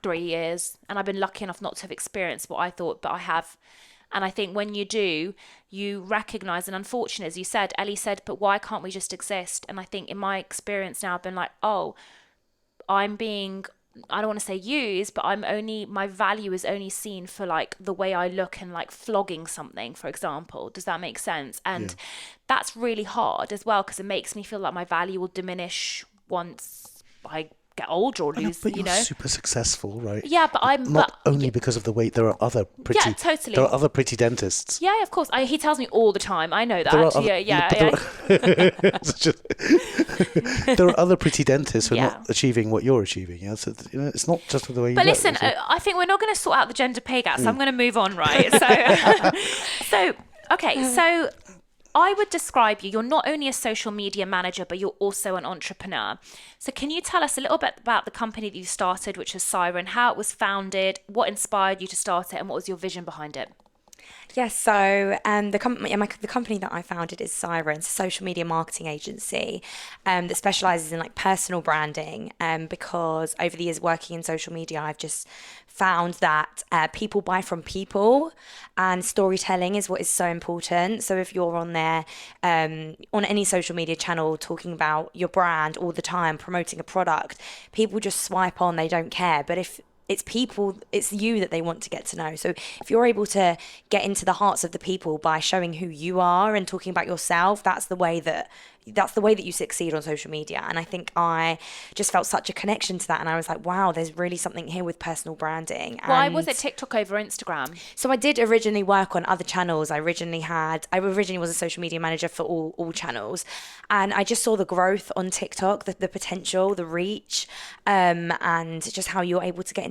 3 years, and I've been lucky enough not to have experienced what I thought, but I have. And I think when you do, you recognise, and unfortunately, as you said, Ellie said, but why can't we just exist? And I think in my experience now, I've been like, oh, I'm being, I don't want to say used, but my value is only seen for like the way I look and like flogging something, for example. Does that make sense? And that's really hard as well, because it makes me feel like my value will diminish once I get older or lose, but you you're know. super successful, right? Yeah, but I'm not only because of the weight. There are other pretty. Yeah, totally. There are other pretty dentists. Yeah, of course. He tells me all the time. I know that. There are other pretty dentists who are not achieving what you're achieving. Yeah, so you know, it's not just the way you. But listen, I think we're not going to sort out the gender pay gap, so I'm going to move on, right? So I would describe you. You're not only a social media manager, but you're also an entrepreneur. So can you tell us a little bit about the company that you started, which is Siren, how it was founded, what inspired you to start it, and what was your vision behind it? Yes, so the company that I founded is Siren, it's a social media marketing agency that specialises in like personal branding. Because over the years working in social media, I've just found that people buy from people, and storytelling is what is so important. So if you're on there, on any social media channel, talking about your brand all the time, promoting a product, people just swipe on, they don't care. But if it's people, it's you that they want to get to know. So if you're able to get into the hearts of the people by showing who you are and talking about yourself, that's the way that you succeed on social media. And I think I just felt such a connection to that. And I was like, wow, there's really something here with personal branding. Why was it TikTok over Instagram? So I did originally work on other channels. I originally was a social media manager for all channels. And I just saw the growth on TikTok, the potential, the reach, and just how you're able to get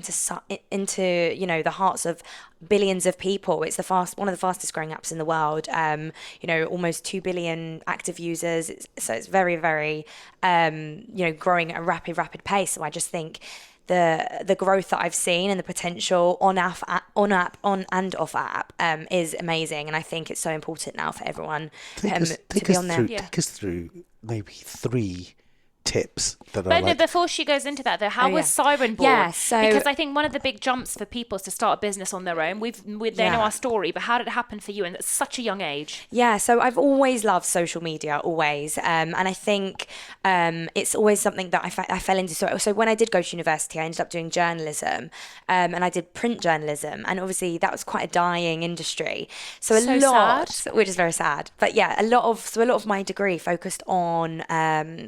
into you know, the hearts of billions of people. It's one of the fastest growing apps in the world. You know, almost 2 billion active users. So it's very, very, you know, growing at a rapid pace. So I just think the growth that I've seen and the potential on and off app is amazing. And I think it's so important now for everyone to be on there. Take us through maybe 3 tips that are But no, like... before she goes into that though, how was Siren born? Yeah, so... Because I think one of the big jumps for people is to start a business on their own. They know our story, but how did it happen for you? And at such a young age. Yeah, so I've always loved social media, always. And I think it's always something that I fell into. So when I did go to university, I ended up doing journalism, and I did print journalism. And obviously that was quite a dying industry. So sad. Which is very sad. But yeah, a lot of my degree focused on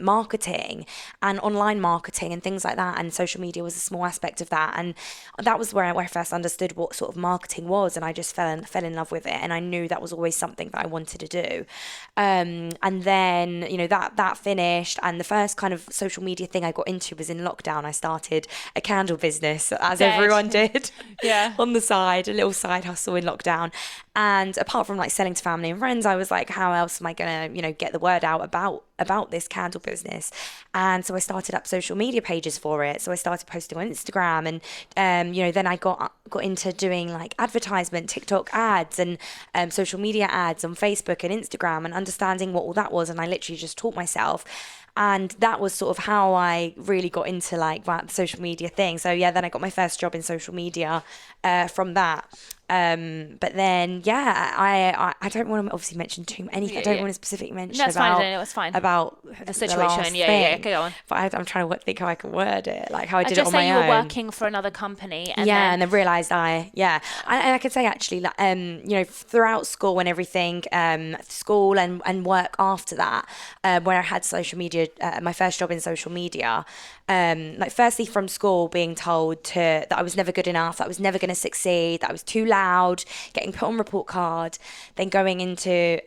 marketing and online marketing and things like that. And social media was a small aspect of that. And that was where I first understood what sort of marketing was. And I just fell in love with it. And I knew that was always something that I wanted to do. And then, that finished. And the first kind of social media thing I got into was in lockdown. I started a candle business, as everyone did. Yeah. On the side, a little side hustle in lockdown. And apart from like selling to family and friends, I was like, how else am I going to, get the word out about this candle business? And so I started up social media pages for it. So I started posting on Instagram, and then I got into doing like advertisement, TikTok ads, and social media ads on Facebook and Instagram, and understanding what all that was. And I literally just taught myself. And that was sort of how I really got into like the social media thing. So yeah, then I got my first job in social media from that. But then, I don't want to obviously mention too many. I don't want to specifically mention That's about, fine. No, it's fine. about the situation. Yeah, go on. But I'm trying to think how I can word it, like how I did just it on my own. say you were working for another company. And and then realised and I could say actually, like, throughout school and everything, school and work after that, where I had social media, my first job in social media, like firstly from school being told that I was never good enough, that I was never going to succeed, that I was too loud, getting put on report card, then going into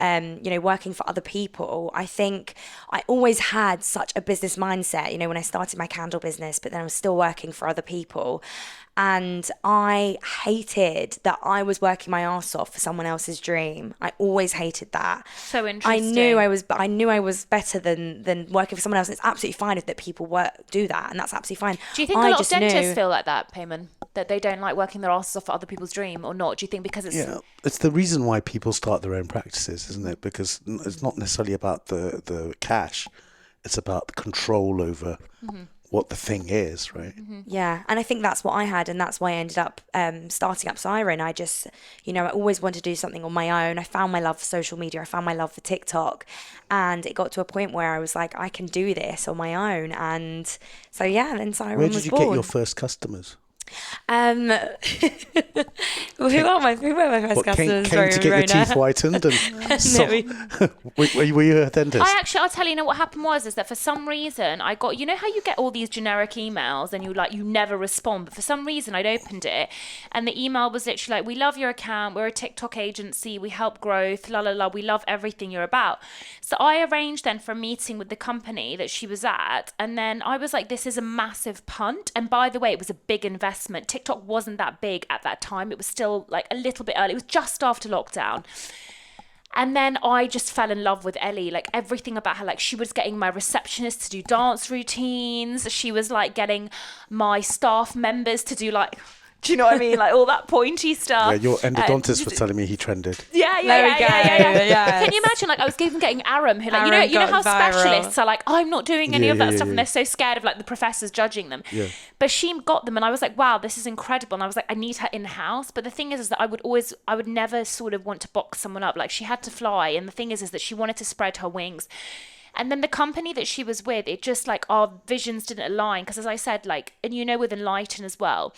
working for other people. I think I always had such a business mindset, when I started my candle business, but then I was still working for other people. And I hated that I was working my ass off for someone else's dream. I always hated that. So interesting. I knew I was better than working for someone else. And it's absolutely fine if that people do that, and that's absolutely fine. Do you think a lot of dentists feel like that, Payman? That they don't like working their asses off for other people's dream, or not? Do you think because it's... Yeah, it's the reason why people start their own practices, isn't it? Because it's not necessarily about the cash. It's about the control over... Mm-hmm. What the thing is, right? Mm-hmm. Yeah, and I think that's what I had, and that's why I ended up starting up Siren. I just, I always wanted to do something on my own. I found my love for social media. I found my love for TikTok, and it got to a point where I was like, I can do this on my own. And so, then Siren was born. Where did you get your first customers? Who are my first customers? Came to get your teeth whitened, and were you a dentist? I'll tell you, what happened is that for some reason I got, how you get all these generic emails and you never respond, but for some reason I'd opened it and the email was literally like, we love your account, we're a TikTok agency, we help growth, we love everything you're about. So I arranged then for a meeting with the company that she was at, and then I was like, this is a massive punt, and by the way, it was a big investment. TikTok wasn't that big at that time. It was still like a little bit early. It was just after lockdown. And then I just fell in love with Ellie, like everything about her. Like she was getting my receptionist to do dance routines. She was like getting my staff members to do like... Do you know what I mean? Like all that pointy stuff. Yeah, your endodontist was telling me he trended. Yeah. Can you imagine? Like I was even getting Aram, who, like, you know how viral. Specialists are like, I'm not doing any of that stuff, and they're so scared of like the professors judging them. Yeah. But she got them, and I was like, wow, this is incredible. And I was like, I need her in house. But the thing is that I would never sort of want to box someone up. Like she had to fly, and the thing is that she wanted to spread her wings. And then the company that she was with, it just like our visions didn't align. Because as I said, like, and with Enlighten as well,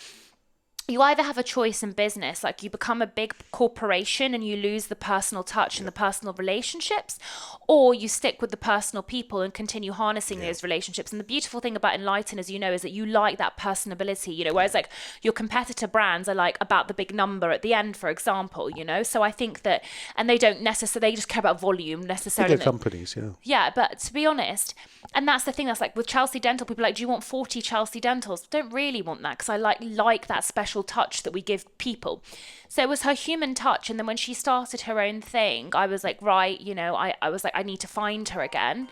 you either have a choice in business, like you become a big corporation and you lose the personal touch and the personal relationships, or you stick with the personal people and continue harnessing those relationships. And the beautiful thing about Enlighten, as is that you like that personability, whereas like your competitor brands are like about the big number at the end, for example, So I think that, and they don't necessarily, they just care about volume necessarily. They're companies, yeah. Yeah, but to be honest, and that's the thing, that's like with Chelsea Dental, people are like, do you want 40 Chelsea Dentals? Don't really want that, because I like that special touch that we give people. So it was her human touch. And then when she started her own thing, I was like, right, I was like, I need to find her again.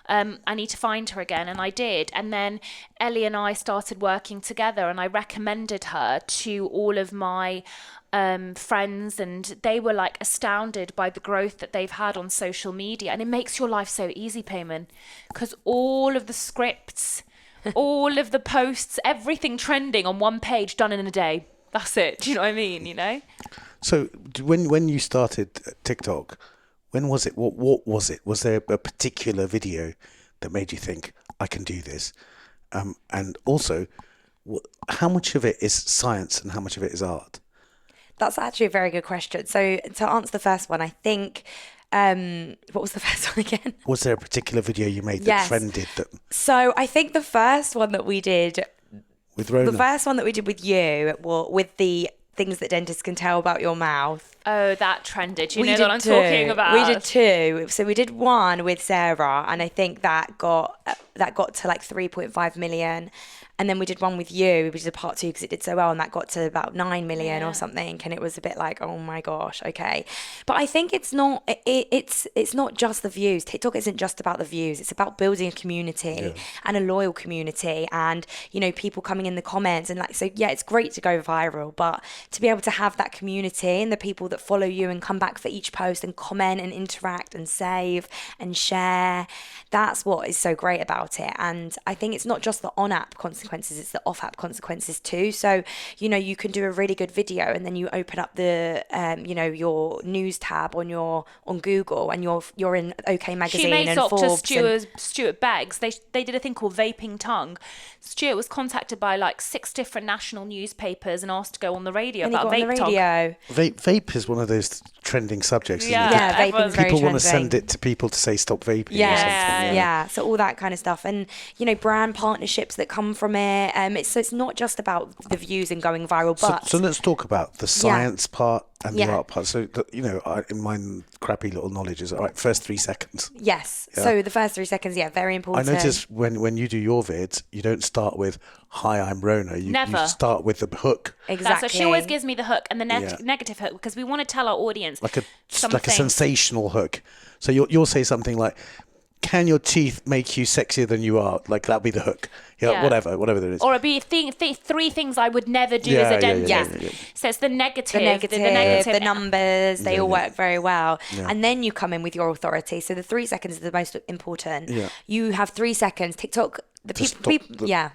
I need to find her again. And I did. And then Ellie and I started working together, and I recommended her to all of my friends, and they were like astounded by the growth that they've had on social media. And it makes your life so easy, Payman, because all of the scripts, all of the posts, everything trending on one page, done in a day. That's it. Do you know what I mean? You know? So when you started TikTok, when was it? What was it? Was there a particular video that made you think, I can do this? And also, how much of it is science and how much of it is art? That's actually a very good question. So to answer the first one, I think, what was the first one again? Was there a particular video you made that trended? So I think the first one that we did with Rhona. The first one that we did with you, with the things that dentists can tell about your mouth. Oh, that trended. You know what I'm talking about. We did two. So we did one with Sarah, and I think that got to like 3.5 million. And then we did one with you. We did a part 2 because it did so well, and that got to about 9 million or something. And it was a bit like, oh my gosh, okay. But I think it's not just the views. TikTok isn't just about the views. It's about building a community and a loyal community, and people coming in the comments and it's great to go viral, but to be able to have that community and the people that follow you and come back for each post and comment and interact and save and share, that's what is so great about it. And I think it's not just the on-app consequences, it's the off-app consequences too. So you can do a really good video, and then you open up the your news tab on Google, and you're in OK Magazine. She made and Dr. Forbes Stuart Beggs. They did a thing called Vaping Tongue. Stuart was contacted by like 6 different national newspapers and asked to go on the radio and about he got on the radio. Vape is one of those trending subjects, isn't it? Yeah, vaping's very people want to trending. send it to people to say stop vaping. Yeah. So all that kind of stuff, and brand partnerships that come from it. It's not just about the views and going viral, but so let's talk about the science part and the art part. So in my crappy little knowledge is all right. First 3 seconds. Yes. Yeah. So the first 3 seconds, very important. I notice when you do your vids, you don't start with "Hi, I'm Rhona." You start with the hook. Exactly. So she always gives me the hook and the negative hook, because we want to tell our audience like a sensational hook. So you'll say something like, "Can your teeth make you sexier than you are?" Like that'll be the hook. Whatever there is. Or it'd be 3 things I would never do as a dentist. So it's the negative, the numbers, they all work very well. Yeah. And then you come in with your authority. So the 3 seconds is the most important. Yeah. You have 3 seconds. TikTok,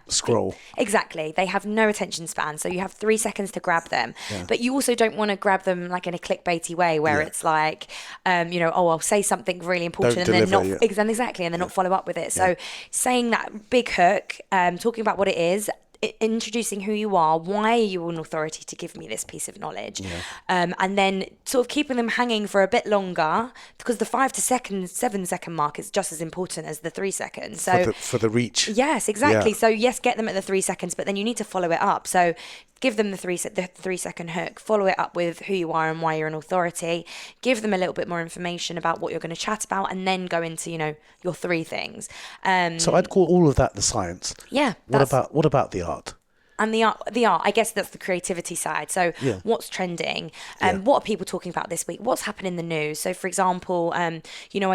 scroll. Exactly. They have no attention span. So you have 3 seconds to grab them. Yeah. But you also don't want to grab them like in a clickbaity way where it's like, I'll say something really important and then exactly, and then not follow up with it. So saying that big hook, talking about what it is, introducing who you are, why are you an authority to give me this piece of knowledge, and then sort of keeping them hanging for a bit longer, because the 5 to 7 second mark is just as important as the 3 seconds. So for the reach. Yes, exactly. So yes, get them at the 3 seconds, but then you need to follow it up. So give them the 3 second hook, follow it up with who you are and why you're an authority, give them a little bit more information about what you're going to chat about, and then go into your 3 things. So I'd call all of that the science. Yeah. What about the art? And the art, I guess that's the creativity side. So what's trending? What are people talking about this week? What's happened in the news? So for example, I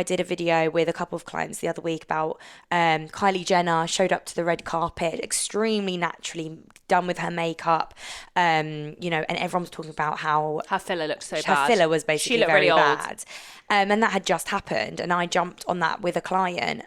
did a video with a couple of clients the other week about Kylie Jenner showed up to the red carpet extremely naturally, done with her makeup, and everyone was talking about how her filler looked so bad. Her filler was basically she looked very really bad. Old. And that had just happened, and I jumped on that with a client.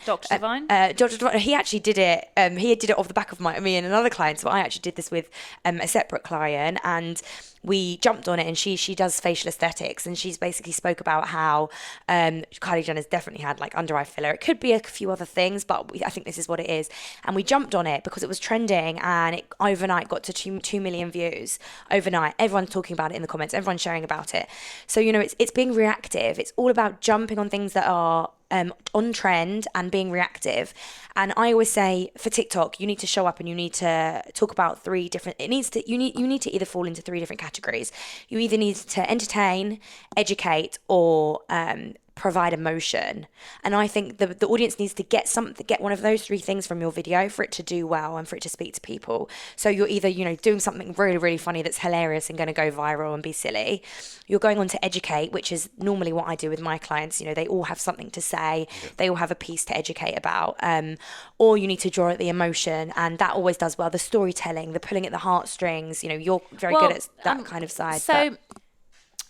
Dr. Divine? Dr. Divine, he actually did it. He did it off the back of me and another client. So I actually did this with a separate client, and we jumped on it. And she does facial aesthetics, and she's basically spoke about how Kylie Jenner's definitely had like under eye filler. It could be a few other things, but I think this is what it is. And we jumped on it because it was trending, and it overnight got to 2 million views overnight. Everyone's talking about it in the comments. Everyone's sharing about it. So it's being reactive. It's all about jumping on things that are on trend and being reactive. And I always say for TikTok, you need to show up and you need to talk about 3 different. You need to either fall into 3 different categories. You either need to entertain, educate, or provide emotion. And I think the audience needs to get one of those 3 things from your video for it to do well and for it to speak to people. So you're either, you know, doing something really, really funny that's hilarious and going to go viral and be silly. You're going on to educate, which is normally what I do with my clients. You know, they all have something to say. They all have a piece to educate about. Or you need to draw at the emotion, and that always does well. The storytelling, the pulling at the heartstrings, you know, you're very good at that kind of side. So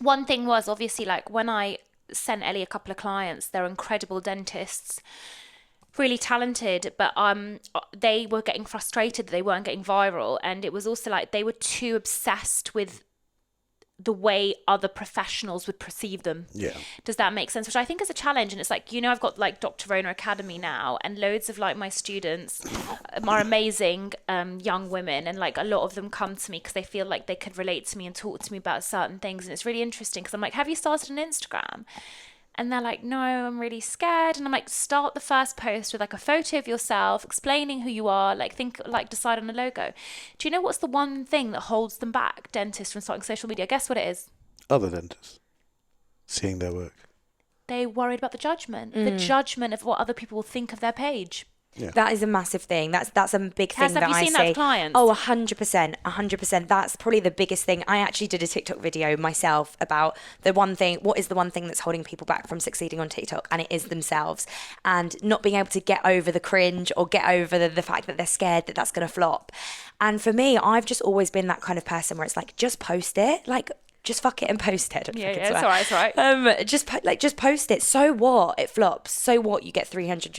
one thing was obviously, like, when I sent Ellie a couple of clients, they're incredible dentists, really talented, but they were getting frustrated that they weren't getting viral. And it was also like they were too obsessed with the way other professionals would perceive them. Yeah. Does that make sense? Which I think is a challenge. And it's like, you know, I've got like Dr. Rhona Academy now, and loads of like my students are amazing young women, and like a lot of them come to me because they feel like they could relate to me and talk to me about certain things. And it's really interesting because I'm like, have you started an Instagram? And they're like, no, I'm really scared. And I'm like, start the first post with like a photo of yourself, explaining who you are, decide on a logo. Do you know what's the one thing that holds them back, dentists, from starting social media? Guess what it is? Other dentists seeing their work. They worried about the judgment of what other people will think of their page. Yeah. That is a massive thing. That's a big thing that I see. Have you seen that with clients? Oh, 100%. That's probably the biggest thing. I actually did a TikTok video myself about what is the one thing that's holding people back from succeeding on TikTok, and it is themselves, and not being able to get over the cringe or get over the fact that they're scared that that's going to flop. And for me, I've just always been that kind of person where it's like, just post it. Like, just fuck it and post it. It's all right. Just post it. So what? It flops. So what? You get 300,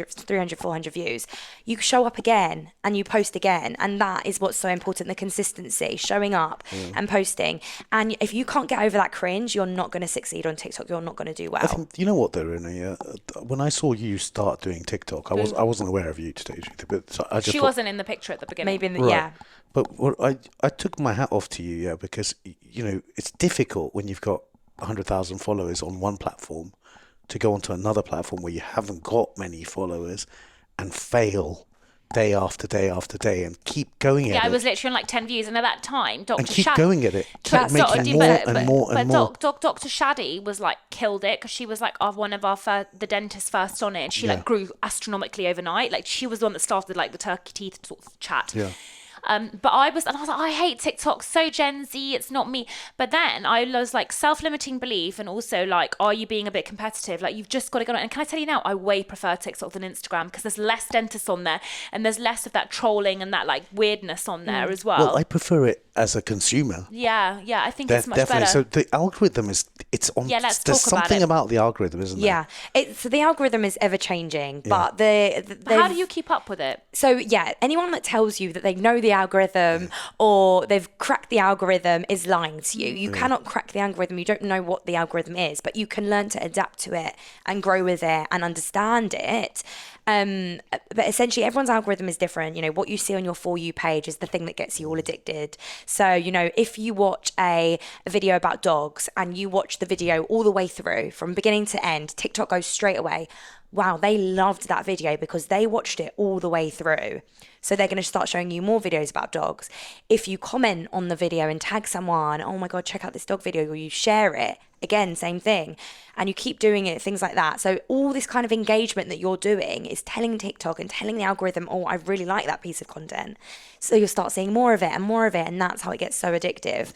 400 views. You show up again and you post again. And that is what's so important, the consistency, showing up and posting. And if you can't get over that cringe, you're not going to succeed on TikTok. You're not going to do well. I think, you know what though, Rhona? When I saw you start doing TikTok, I wasn't aware of you today, but so I just She wasn't in the picture at the beginning. Maybe right. But I took my hat off to you, because, you know, it's difficult when you've got 100,000 followers on one platform to go onto another platform where you haven't got many followers and fail day after day after day and keep going at it. Yeah, I was literally on like 10 views, and at that time, Dr. And keep going at it. Keep making more and more. Dr. Shaddy was like, killed it, because she was like one of the dentists first on it, and she like grew astronomically overnight. Like, she was the one that started like the turkey teeth sort of chat. Yeah. But I was like, I hate TikTok, so Gen Z, it's not me. But then I was like, self-limiting belief, and also like, are you being a bit competitive? Like, you've just got to go on. And can I tell you now, I way prefer TikTok than Instagram, because there's less dentists on there, and there's less of that trolling and that like weirdness on there as well. Well, I prefer it as a consumer. Yeah, I think it's much better. So the algorithm it's on. Yeah, let's there's talk about something it. about the algorithm, isn't there? Yeah, so the algorithm is ever changing, but how do you keep up with it? So yeah, anyone that tells you that they know the algorithm or they've cracked the algorithm is lying to you. You cannot crack the algorithm. You don't know what the algorithm is, but you can learn to adapt to it and grow with it and understand it. But essentially everyone's algorithm is different. You know, what you see on your For You page is the thing that gets you all addicted. So, you know, if you watch a video about dogs and you watch the video all the way through from beginning to end, TikTok goes straight away, wow, they loved that video because they watched it all the way through. So they're going to start showing you more videos about dogs. If you comment on the video and tag someone, oh my God, check out this dog video, or you share it, again, same thing. And you keep doing it, things like that. So all this kind of engagement that you're doing is telling TikTok and telling the algorithm, oh, I really like that piece of content. So you'll start seeing more of it, and that's how it gets so addictive.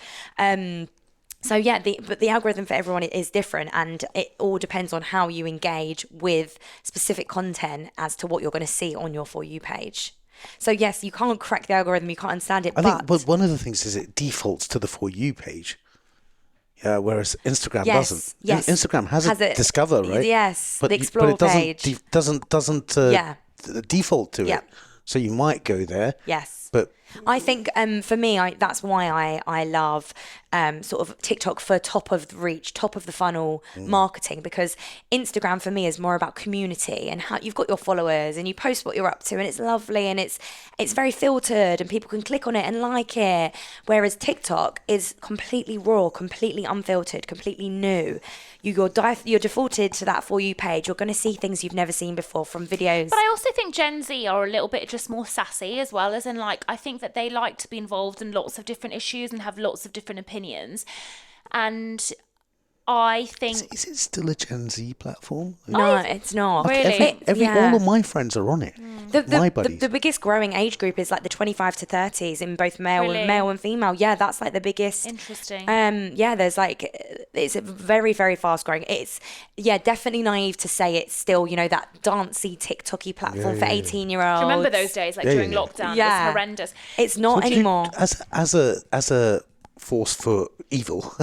So yeah, but the algorithm for everyone is different, and it all depends on how you engage with specific content as to what you're going to see on your For You page. So yes, you can't crack the algorithm, you can't understand it. I think, but one of the things is it defaults to the For You page. Yeah, whereas Instagram doesn't. Yes. Instagram has a discover, right? Yes, but the explore page. Doesn't default to it. So you might go there. Yes. But I think for me, that's why I love sort of TikTok for top of the reach, top of the funnel marketing, because Instagram for me is more about community and how you've got your followers and you post what you're up to, and it's lovely and it's very filtered and people can click on it and like it. Whereas TikTok is completely raw, completely unfiltered, completely new. You're defaulted to that For You page. You're going to see things you've never seen before from videos. But I also think Gen Z are a little bit just more sassy as well, as in like, I think that they like to be involved in lots of different issues and have lots of different opinions. And I think... Is it still a Gen Z platform? No, it's not. Really? All of my friends are on it. My buddies. The biggest growing age group is like the 25 to 30s in both male and female. Yeah, that's like the biggest. Interesting. Yeah, there's like, it's a very, very fast growing. It's, definitely naive to say it's still, that dancey, TikTok-y platform for 18-year-olds. Remember those days, like during lockdown? Yeah. It was horrendous. It's not anymore. As a force for evil,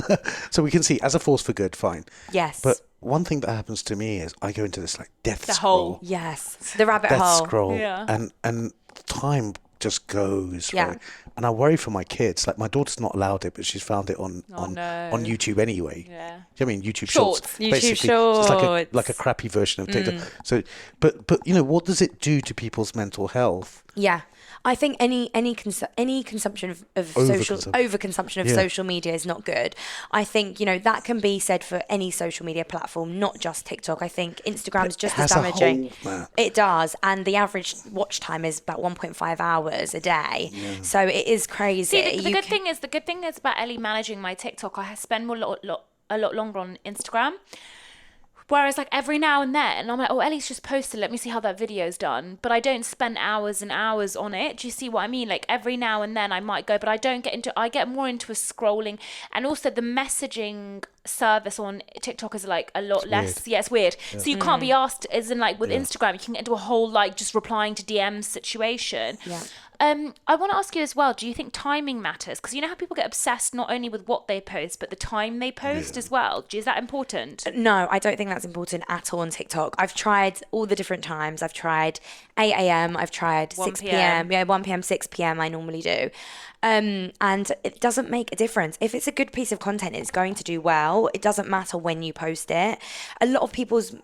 so we can see as a force for good, fine. Yes. But one thing that happens to me is I go into this like death The scroll. hole. Yes. The rabbit Death hole. scroll. Yeah. And time just goes. Yeah. Right? And I worry for my kids. Like my daughter's not allowed it, but she's found it on YouTube anyway. Yeah. I mean, YouTube Shorts. YouTube basically. Shorts. So it's like a crappy version of TikTok. So, but what does it do to people's mental health? Yeah. I think any consumption of overconsumption of social media is not good. I think that can be said for any social media platform, not just TikTok. I think Instagram is just as damaging. It does, and the average watch time is about 1.5 hours a day. Yeah. So it is crazy. See, the good thing is about Ellie managing my TikTok. I spend a lot longer on Instagram. Whereas like every now and then I'm like, oh, Ellie's just posted, let me see how that video's done. But I don't spend hours and hours on it. Do you see what I mean? Like every now and then I might go, but I get more into a scrolling. And also the messaging service on TikTok is like a lot less. Weird. Yeah, it's weird. Yeah. So you can't be asked, as in like with Instagram, you can get into a whole like just replying to DMs situation. Yeah. I want to ask you as well, do you think timing matters? Because you know how people get obsessed not only with what they post, but the time they post as well. Is that important? No, I don't think that's important at all on TikTok. I've tried all the different times. I've tried 8 a.m. I've tried 6 p.m. Yeah, 1 p.m., 6 p.m. I normally do. And it doesn't make a difference. If it's a good piece of content, it's going to do well. It doesn't matter when you post it. A lot of people's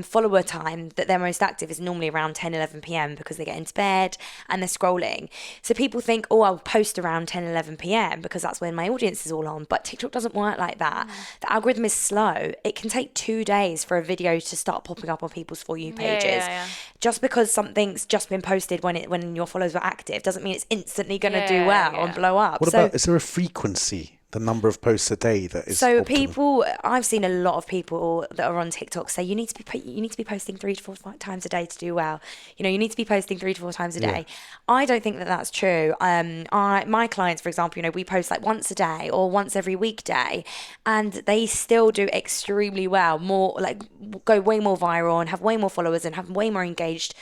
follower time that they're most active is normally around 10, 11 p.m. because they get into bed and they're scrolling. So people think, oh, I'll post around 10, 11 p.m. because that's when my audience is all on. But TikTok doesn't work like that. The algorithm is slow. It can take 2 days for a video to start popping up on people's For You pages. Yeah. Just because something's just been posted when your followers were active doesn't mean it's instantly going to do well and blow up. What about, is there a frequency? The number of posts a day that is so optimal? I've seen a lot of people that are on TikTok say you need to be posting 3 to 4 times a day to do well. You need to be posting 3 to 4 times a day. I don't think that that's true. My clients, for example, we post like once a day or once every weekday, and they still do extremely well. More like go way more viral and have way more followers and have way more engaged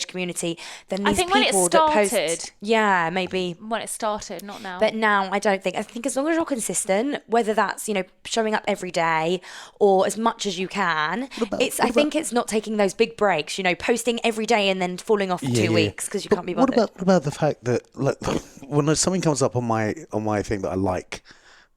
community than these people that post. Yeah, maybe when it started, not now. But now I don't think. I think as long as you're consistent, whether that's showing up every day or as much as you can, I think it's not taking those big breaks, posting every day and then falling off for 2 weeks because you can't be bothered. What about the fact that when something comes up on my thing that I like,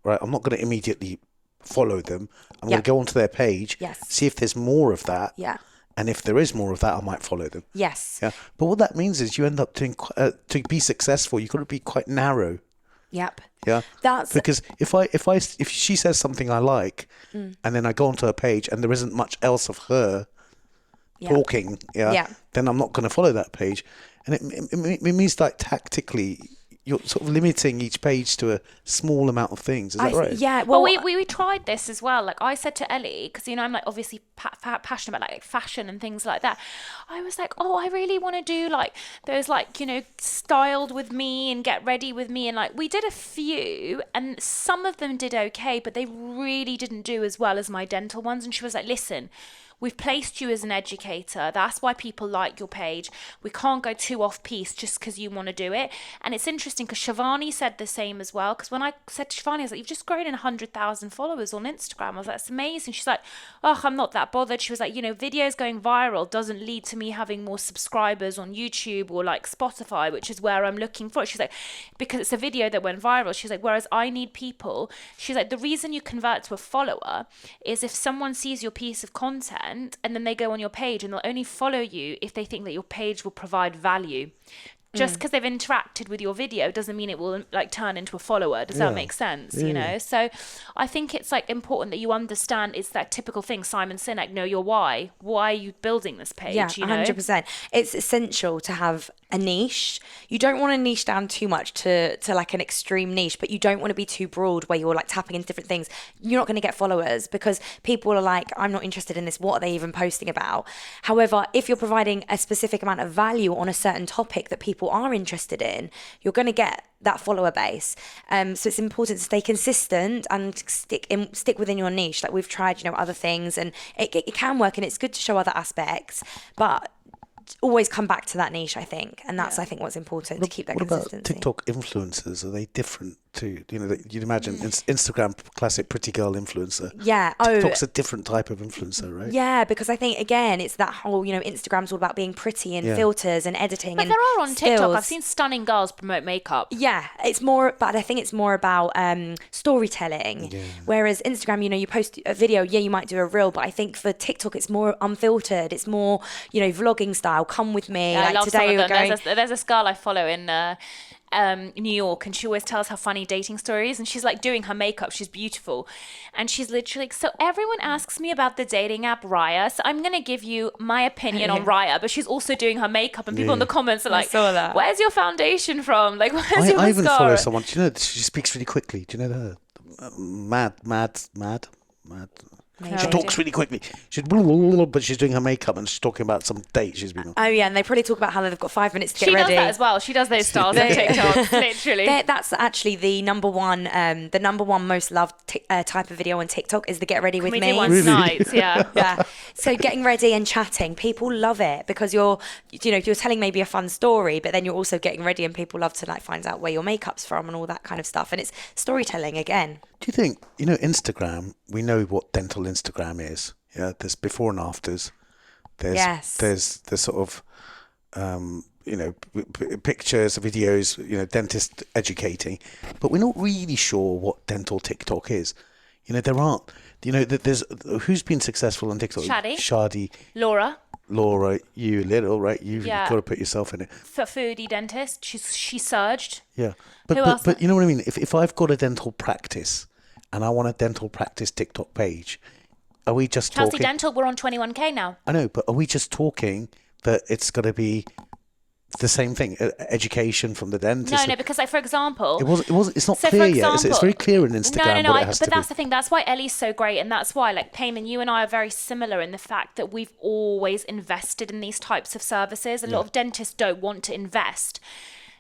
right, I'm not going to immediately follow them. I'm going to go onto their page, see if there's more of that. Yeah. And if there is more of that, I might follow them. Yes. Yeah. But what that means is you end up doing to be successful, you've got to be quite narrow. Yep. Yeah. That's because if she says something I like, and then I go onto her page and there isn't much else of her talking, then I'm not going to follow that page, and it means like tactically you're sort of limiting each page to a small amount of things. Is that right? Yeah. Well, we tried this as well. Like I said to Ellie, because I'm like obviously passionate about like fashion and things like that. I was like, oh, I really want to do like those like styled with me and get ready with me, and like we did a few, and some of them did okay, but they really didn't do as well as my dental ones. And she was like, listen, we've placed you as an educator. That's why people like your page. We can't go too off piece just because you want to do it. And it's interesting because Shivani said the same as well. Because when I said to Shivani, I was like, you've just grown in 100,000 followers on Instagram. I was like, that's amazing. She's like, oh, I'm not that bothered. She was like, videos going viral doesn't lead to me having more subscribers on YouTube or like Spotify, which is where I'm looking for it. She's like, because it's a video that went viral. She's like, whereas I need people. She's like, the reason you convert to a follower is if someone sees your piece of content and then they go on your page and they'll only follow you if they think that your page will provide value. Just because they've interacted with your video doesn't mean it will like turn into a follower. Does that make sense? So I think it's like important that you understand it's that typical thing. Simon Sinek, know your why. Why are you building this page? Yeah, 100%. It's essential to have a niche. You don't want to niche down too much to like an extreme niche, but you don't want to be too broad where you're like tapping into different things. You're not going to get followers because people are like, I'm not interested in this. What are they even posting about? However, if you're providing a specific amount of value on a certain topic that people are interested in, you're going to get that follower base. So it's important to stay consistent and stick within your niche. Like we've tried, other things, and it can work, and it's good to show other aspects, but always come back to that niche, I think, and that's I think what's important to keep that consistency. What about TikTok influencers? Are they different to you'd imagine Instagram classic pretty girl influencer? Yeah, TikTok's a different type of influencer, right? Yeah, because I think again it's that whole Instagram's all about being pretty and filters and editing. But and there are on stills. TikTok. I've seen stunning girls promote makeup. Yeah, but I think it's more about storytelling. Yeah. Whereas Instagram, you post a video, you might do a reel, but I think for TikTok it's more unfiltered. It's more vlogging style. Come with me. Yeah, like I love today some of them. There's this girl I follow in New York, and she always tells her funny dating stories, and she's like doing her makeup. She's beautiful, and she's literally like, so everyone asks me about the dating app Raya, so I'm gonna give you my opinion on Raya. But she's also doing her makeup, and people in the comments are like, where's your foundation from? Like, where's your mascara? I even follow someone. Do you know she speaks really quickly? Do you know her? Mad. She talks really quickly. But she's doing her makeup and she's talking about some date she's been on. Oh yeah, and they probably talk about how they've got 5 minutes to get ready. She does that as well. She does those styles on TikTok, literally. That's actually the number one most loved type of video on TikTok is the get ready with me. We do one tonight, yeah. Yeah. So getting ready and chatting, people love it because you're telling maybe a fun story, but then you're also getting ready, and people love to like find out where your makeup's from and all that kind of stuff. And it's storytelling again. Do you think, Instagram, we know what dental Instagram is. Yeah, there's before and afters. There's the sort of, pictures, videos, dentist educating. But we're not really sure what dental TikTok is. There aren't, there's, who's been successful on TikTok? Shadi. Laura, you little, right? You've got to put yourself in it. Foodie dentist. She surged. Yeah. But you know what I mean? If I've got a dental practice and I want a dental practice TikTok page, are we just Chelsea talking? Dental, we're on 21K now. I know, but are we just talking that it's got to be the same thing, education from the dentist? No, because like for example, it's not clear yet. It's very clear in Instagram. No. What it has but to that's be. the thing. That's why Ellie's so great, and that's why like Payman, you and I are very similar in the fact that we've always invested in these types of services. A lot of dentists don't want to invest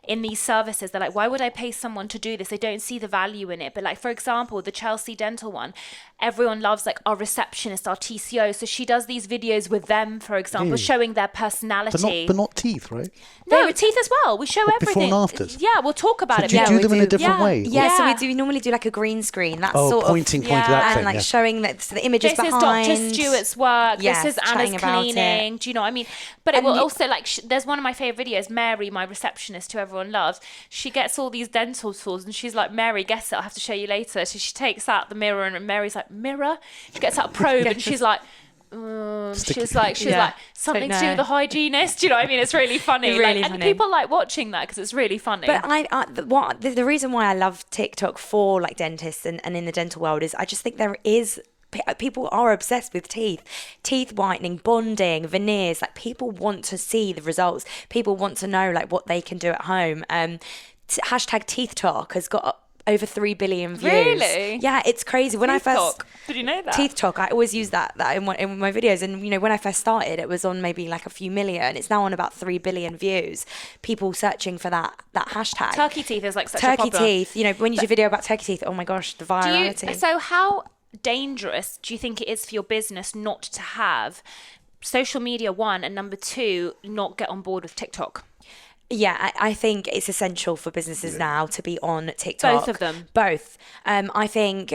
in these services. They're like, why would I pay someone to do this? They don't see the value in it. But like, for example, the Chelsea Dental one, everyone loves like our receptionist, our TCO. So she does these videos with them, for example, showing their personality. But not teeth, right? No, teeth as well. We show everything. Before and afters. Yeah, we'll talk about it. Do you do them in a different way? Yeah, so we normally do like a green screen. That's sort pointing of, to that thing, and like showing the images this behind. This is Dr. Stewart's work. Yes, this is Anna's cleaning. Do you know what I mean? But it will also like, there's one of my favourite videos, Mary, my receptionist who everyone loves. She gets all these dental tools and she's like, Mary, guess it, I'll have to show you later. So she takes out the mirror and Mary's like, mirror? She gets out a probe and she's like, she's like something to do with the hygienist. Do you know what I mean? It's really funny. It's really funny. And people like watching that because it's really funny. But the reason why I love TikTok for like dentists and in the dental world is I just think people are obsessed with teeth whitening, bonding, veneers. Like people want to see the results. People want to know like what they can do at home. Hashtag Teeth Talk has got over 3 billion views. Really? Yeah, it's crazy. When Teeth Talk. Did you know that? Teeth Talk, I always use that in my videos. And, when I first started, it was on maybe like a few million. It's now on about 3 billion views. People searching for that hashtag. Turkey teeth is like such a problem. Turkey teeth. When you do a video about turkey teeth, oh my gosh, the virality. So how dangerous do you think it is for your business not to have social media, one, and number two, not get on board with TikTok? Yeah, I think it's essential for businesses now to be on TikTok. Both of them. Both. I think,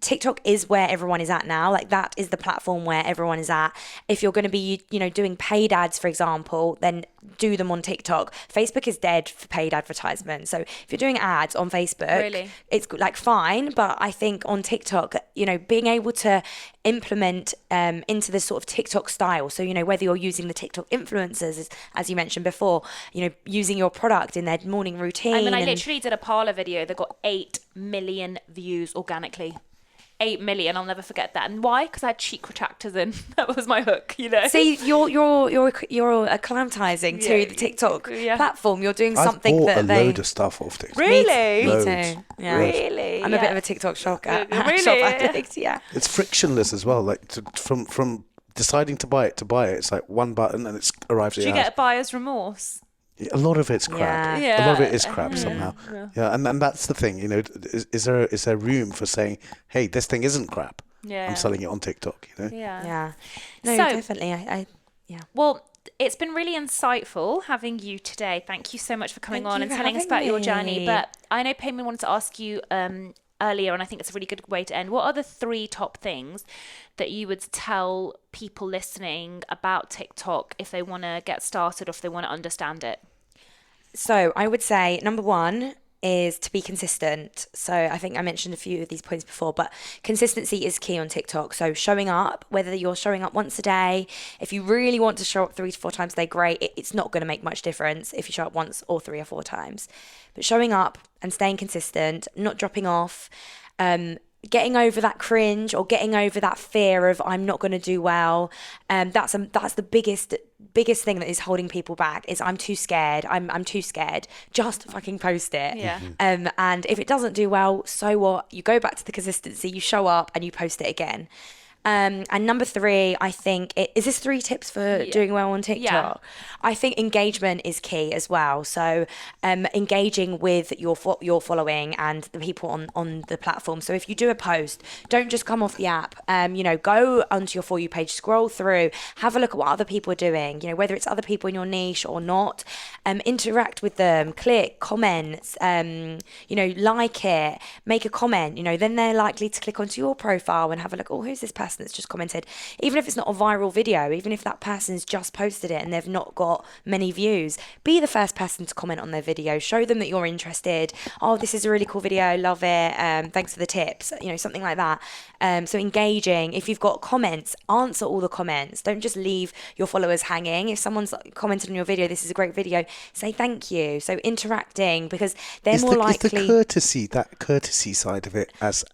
TikTok is where everyone is at now. Like that is the platform where everyone is at. If you're going to be, doing paid ads, for example, then do them on TikTok. Facebook is dead for paid advertisement. So if you're doing ads on Facebook, it's like fine. But I think on TikTok, being able to implement into this sort of TikTok style. So, whether you're using the TikTok influencers, as you mentioned before, using your product in their morning routine. I literally did a parlor video that got 8 million views organically. 8 million. I'll never forget that. And why? Because I had cheek retractors in. That was my hook, you know. See, you're acclimatizing to the TikTok platform. You're doing something bought that a load of stuff off TikTok. Really? Me Loads. too. Yeah. Really? I'm a bit of a TikTok shop Really? addict. Yeah. It's frictionless as well. Like from deciding to buy it, it's like one button and it's arrived at Do your you house. get buyer's remorse? A lot of it's crap. Yeah. A lot of it is crap somehow. Yeah, and that's the thing. You know, is there room for saying, hey, this thing isn't crap. Yeah. I'm selling it on TikTok. You know. Yeah. No, So- definitely. I Well, it's been really insightful having you today. Thank you so much for coming Thank on you and for telling us having about your me. journey. But I know Payman wanted to ask you earlier, and I think it's a really good way to end. What are the 3 top things that you would tell people listening about TikTok if they want to get started or if they want to understand it? So I would say number 1 is to be consistent. So I think I mentioned a few of these points before, but consistency is key on TikTok. So showing up, whether you're showing up once a day, if you really want to show up 3 to 4 times a day, great. It's not going to make much difference if you show up once or 3 or 4 times. But showing up and staying consistent, not dropping off, getting over that cringe or getting over that fear of I'm not going to do well. That's the biggest thing that is holding people back is I'm too scared. I'm too scared. Just fucking post it. Yeah. And if it doesn't do well, so what? You go back to the consistency, you show up and you post it again. And number 3, I think, is this 3 tips for doing well on TikTok? Yeah. I think engagement is key as well. So engaging with your following and the people on the platform. So if you do a post, don't just come off the app. Go onto your For You page, scroll through, have a look at what other people are doing, whether it's other people in your niche or not. Interact with them, click, comments, like it, make a comment, then they're likely to click onto your profile and have a look, oh, who's this person that's just commented? Even if it's not a viral video, even if that person's just posted it and they've not got many views, be the first person to comment on their video, show them that you're interested. Oh, this is a really cool video, love it, thanks for the tips, something like that. So engaging. If you've got comments, answer all the comments. Don't just leave your followers hanging. If someone's commented on your video, this is a great video, say thank you. So interacting, because they're more likely. Is the courtesy side of it as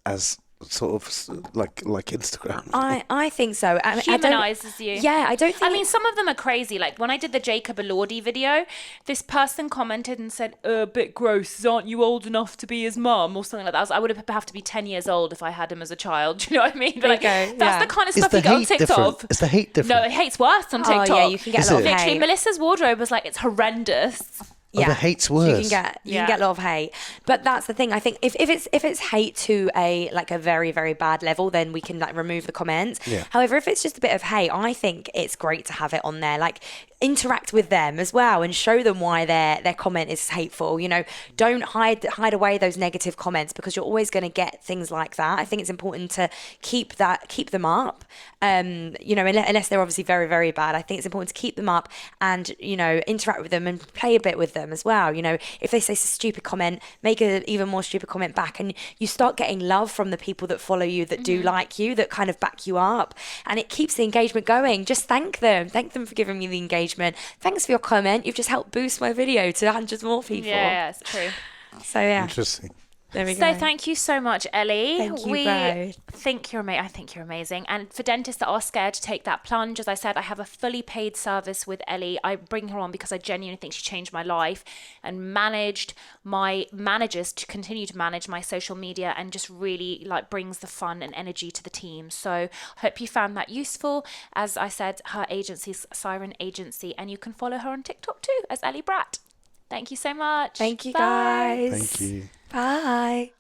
sort of like Instagram? I think so. Humanizes you. Yeah, I don't think. I mean, some of them are crazy. Like when I did the Jacob Elordi video, this person commented and said, "A bit gross. Aren't you old enough to be his mum?" or something like that. I would have to be 10 years old if I had him as a child. Do you know what I mean? But that's the kind of stuff you get on TikTok. Is the hate different? No, the hate's worse on TikTok. Oh yeah, you can get a lot of Literally, hate. Melissa's wardrobe was like, it's horrendous. Yeah. The hate's worse. So you can get a lot of hate, but that's the thing. I think if it's hate to a very, very bad level, then we can remove the comments. Yeah. However, if it's just a bit of hate, I think it's great to have it on there. Interact with them as well and show them why their comment is hateful. Don't hide away those negative comments, because you're always going to get things like that. I think it's important to keep them up. Unless they're obviously very, very bad, I think it's important to keep them up and interact with them and play a bit with them as well. If they say a stupid comment, make an even more stupid comment back, and you start getting love from the people that follow you, that do like you, that kind of back you up, and it keeps the engagement going. Just thank them for giving me the engagement. Thanks for your comment. You've just helped boost my video to hundreds more people. Yeah, it's true. So yeah. Interesting. There we go. So thank you so much, Ellie. Thank you we both. think you're amazing. I think you're amazing. And for dentists that are scared to take that plunge, as I said, I have a fully paid service with Ellie. I bring her on because I genuinely think she changed my life and managed my managers to continue to manage my social media and just really brings the fun and energy to the team. So I hope you found that useful. As I said, her agency's Siren Agency, and you can follow her on TikTok too as Ellie Bratt. Thank you so much. Thank you, Bye. guys. Thank you. Bye.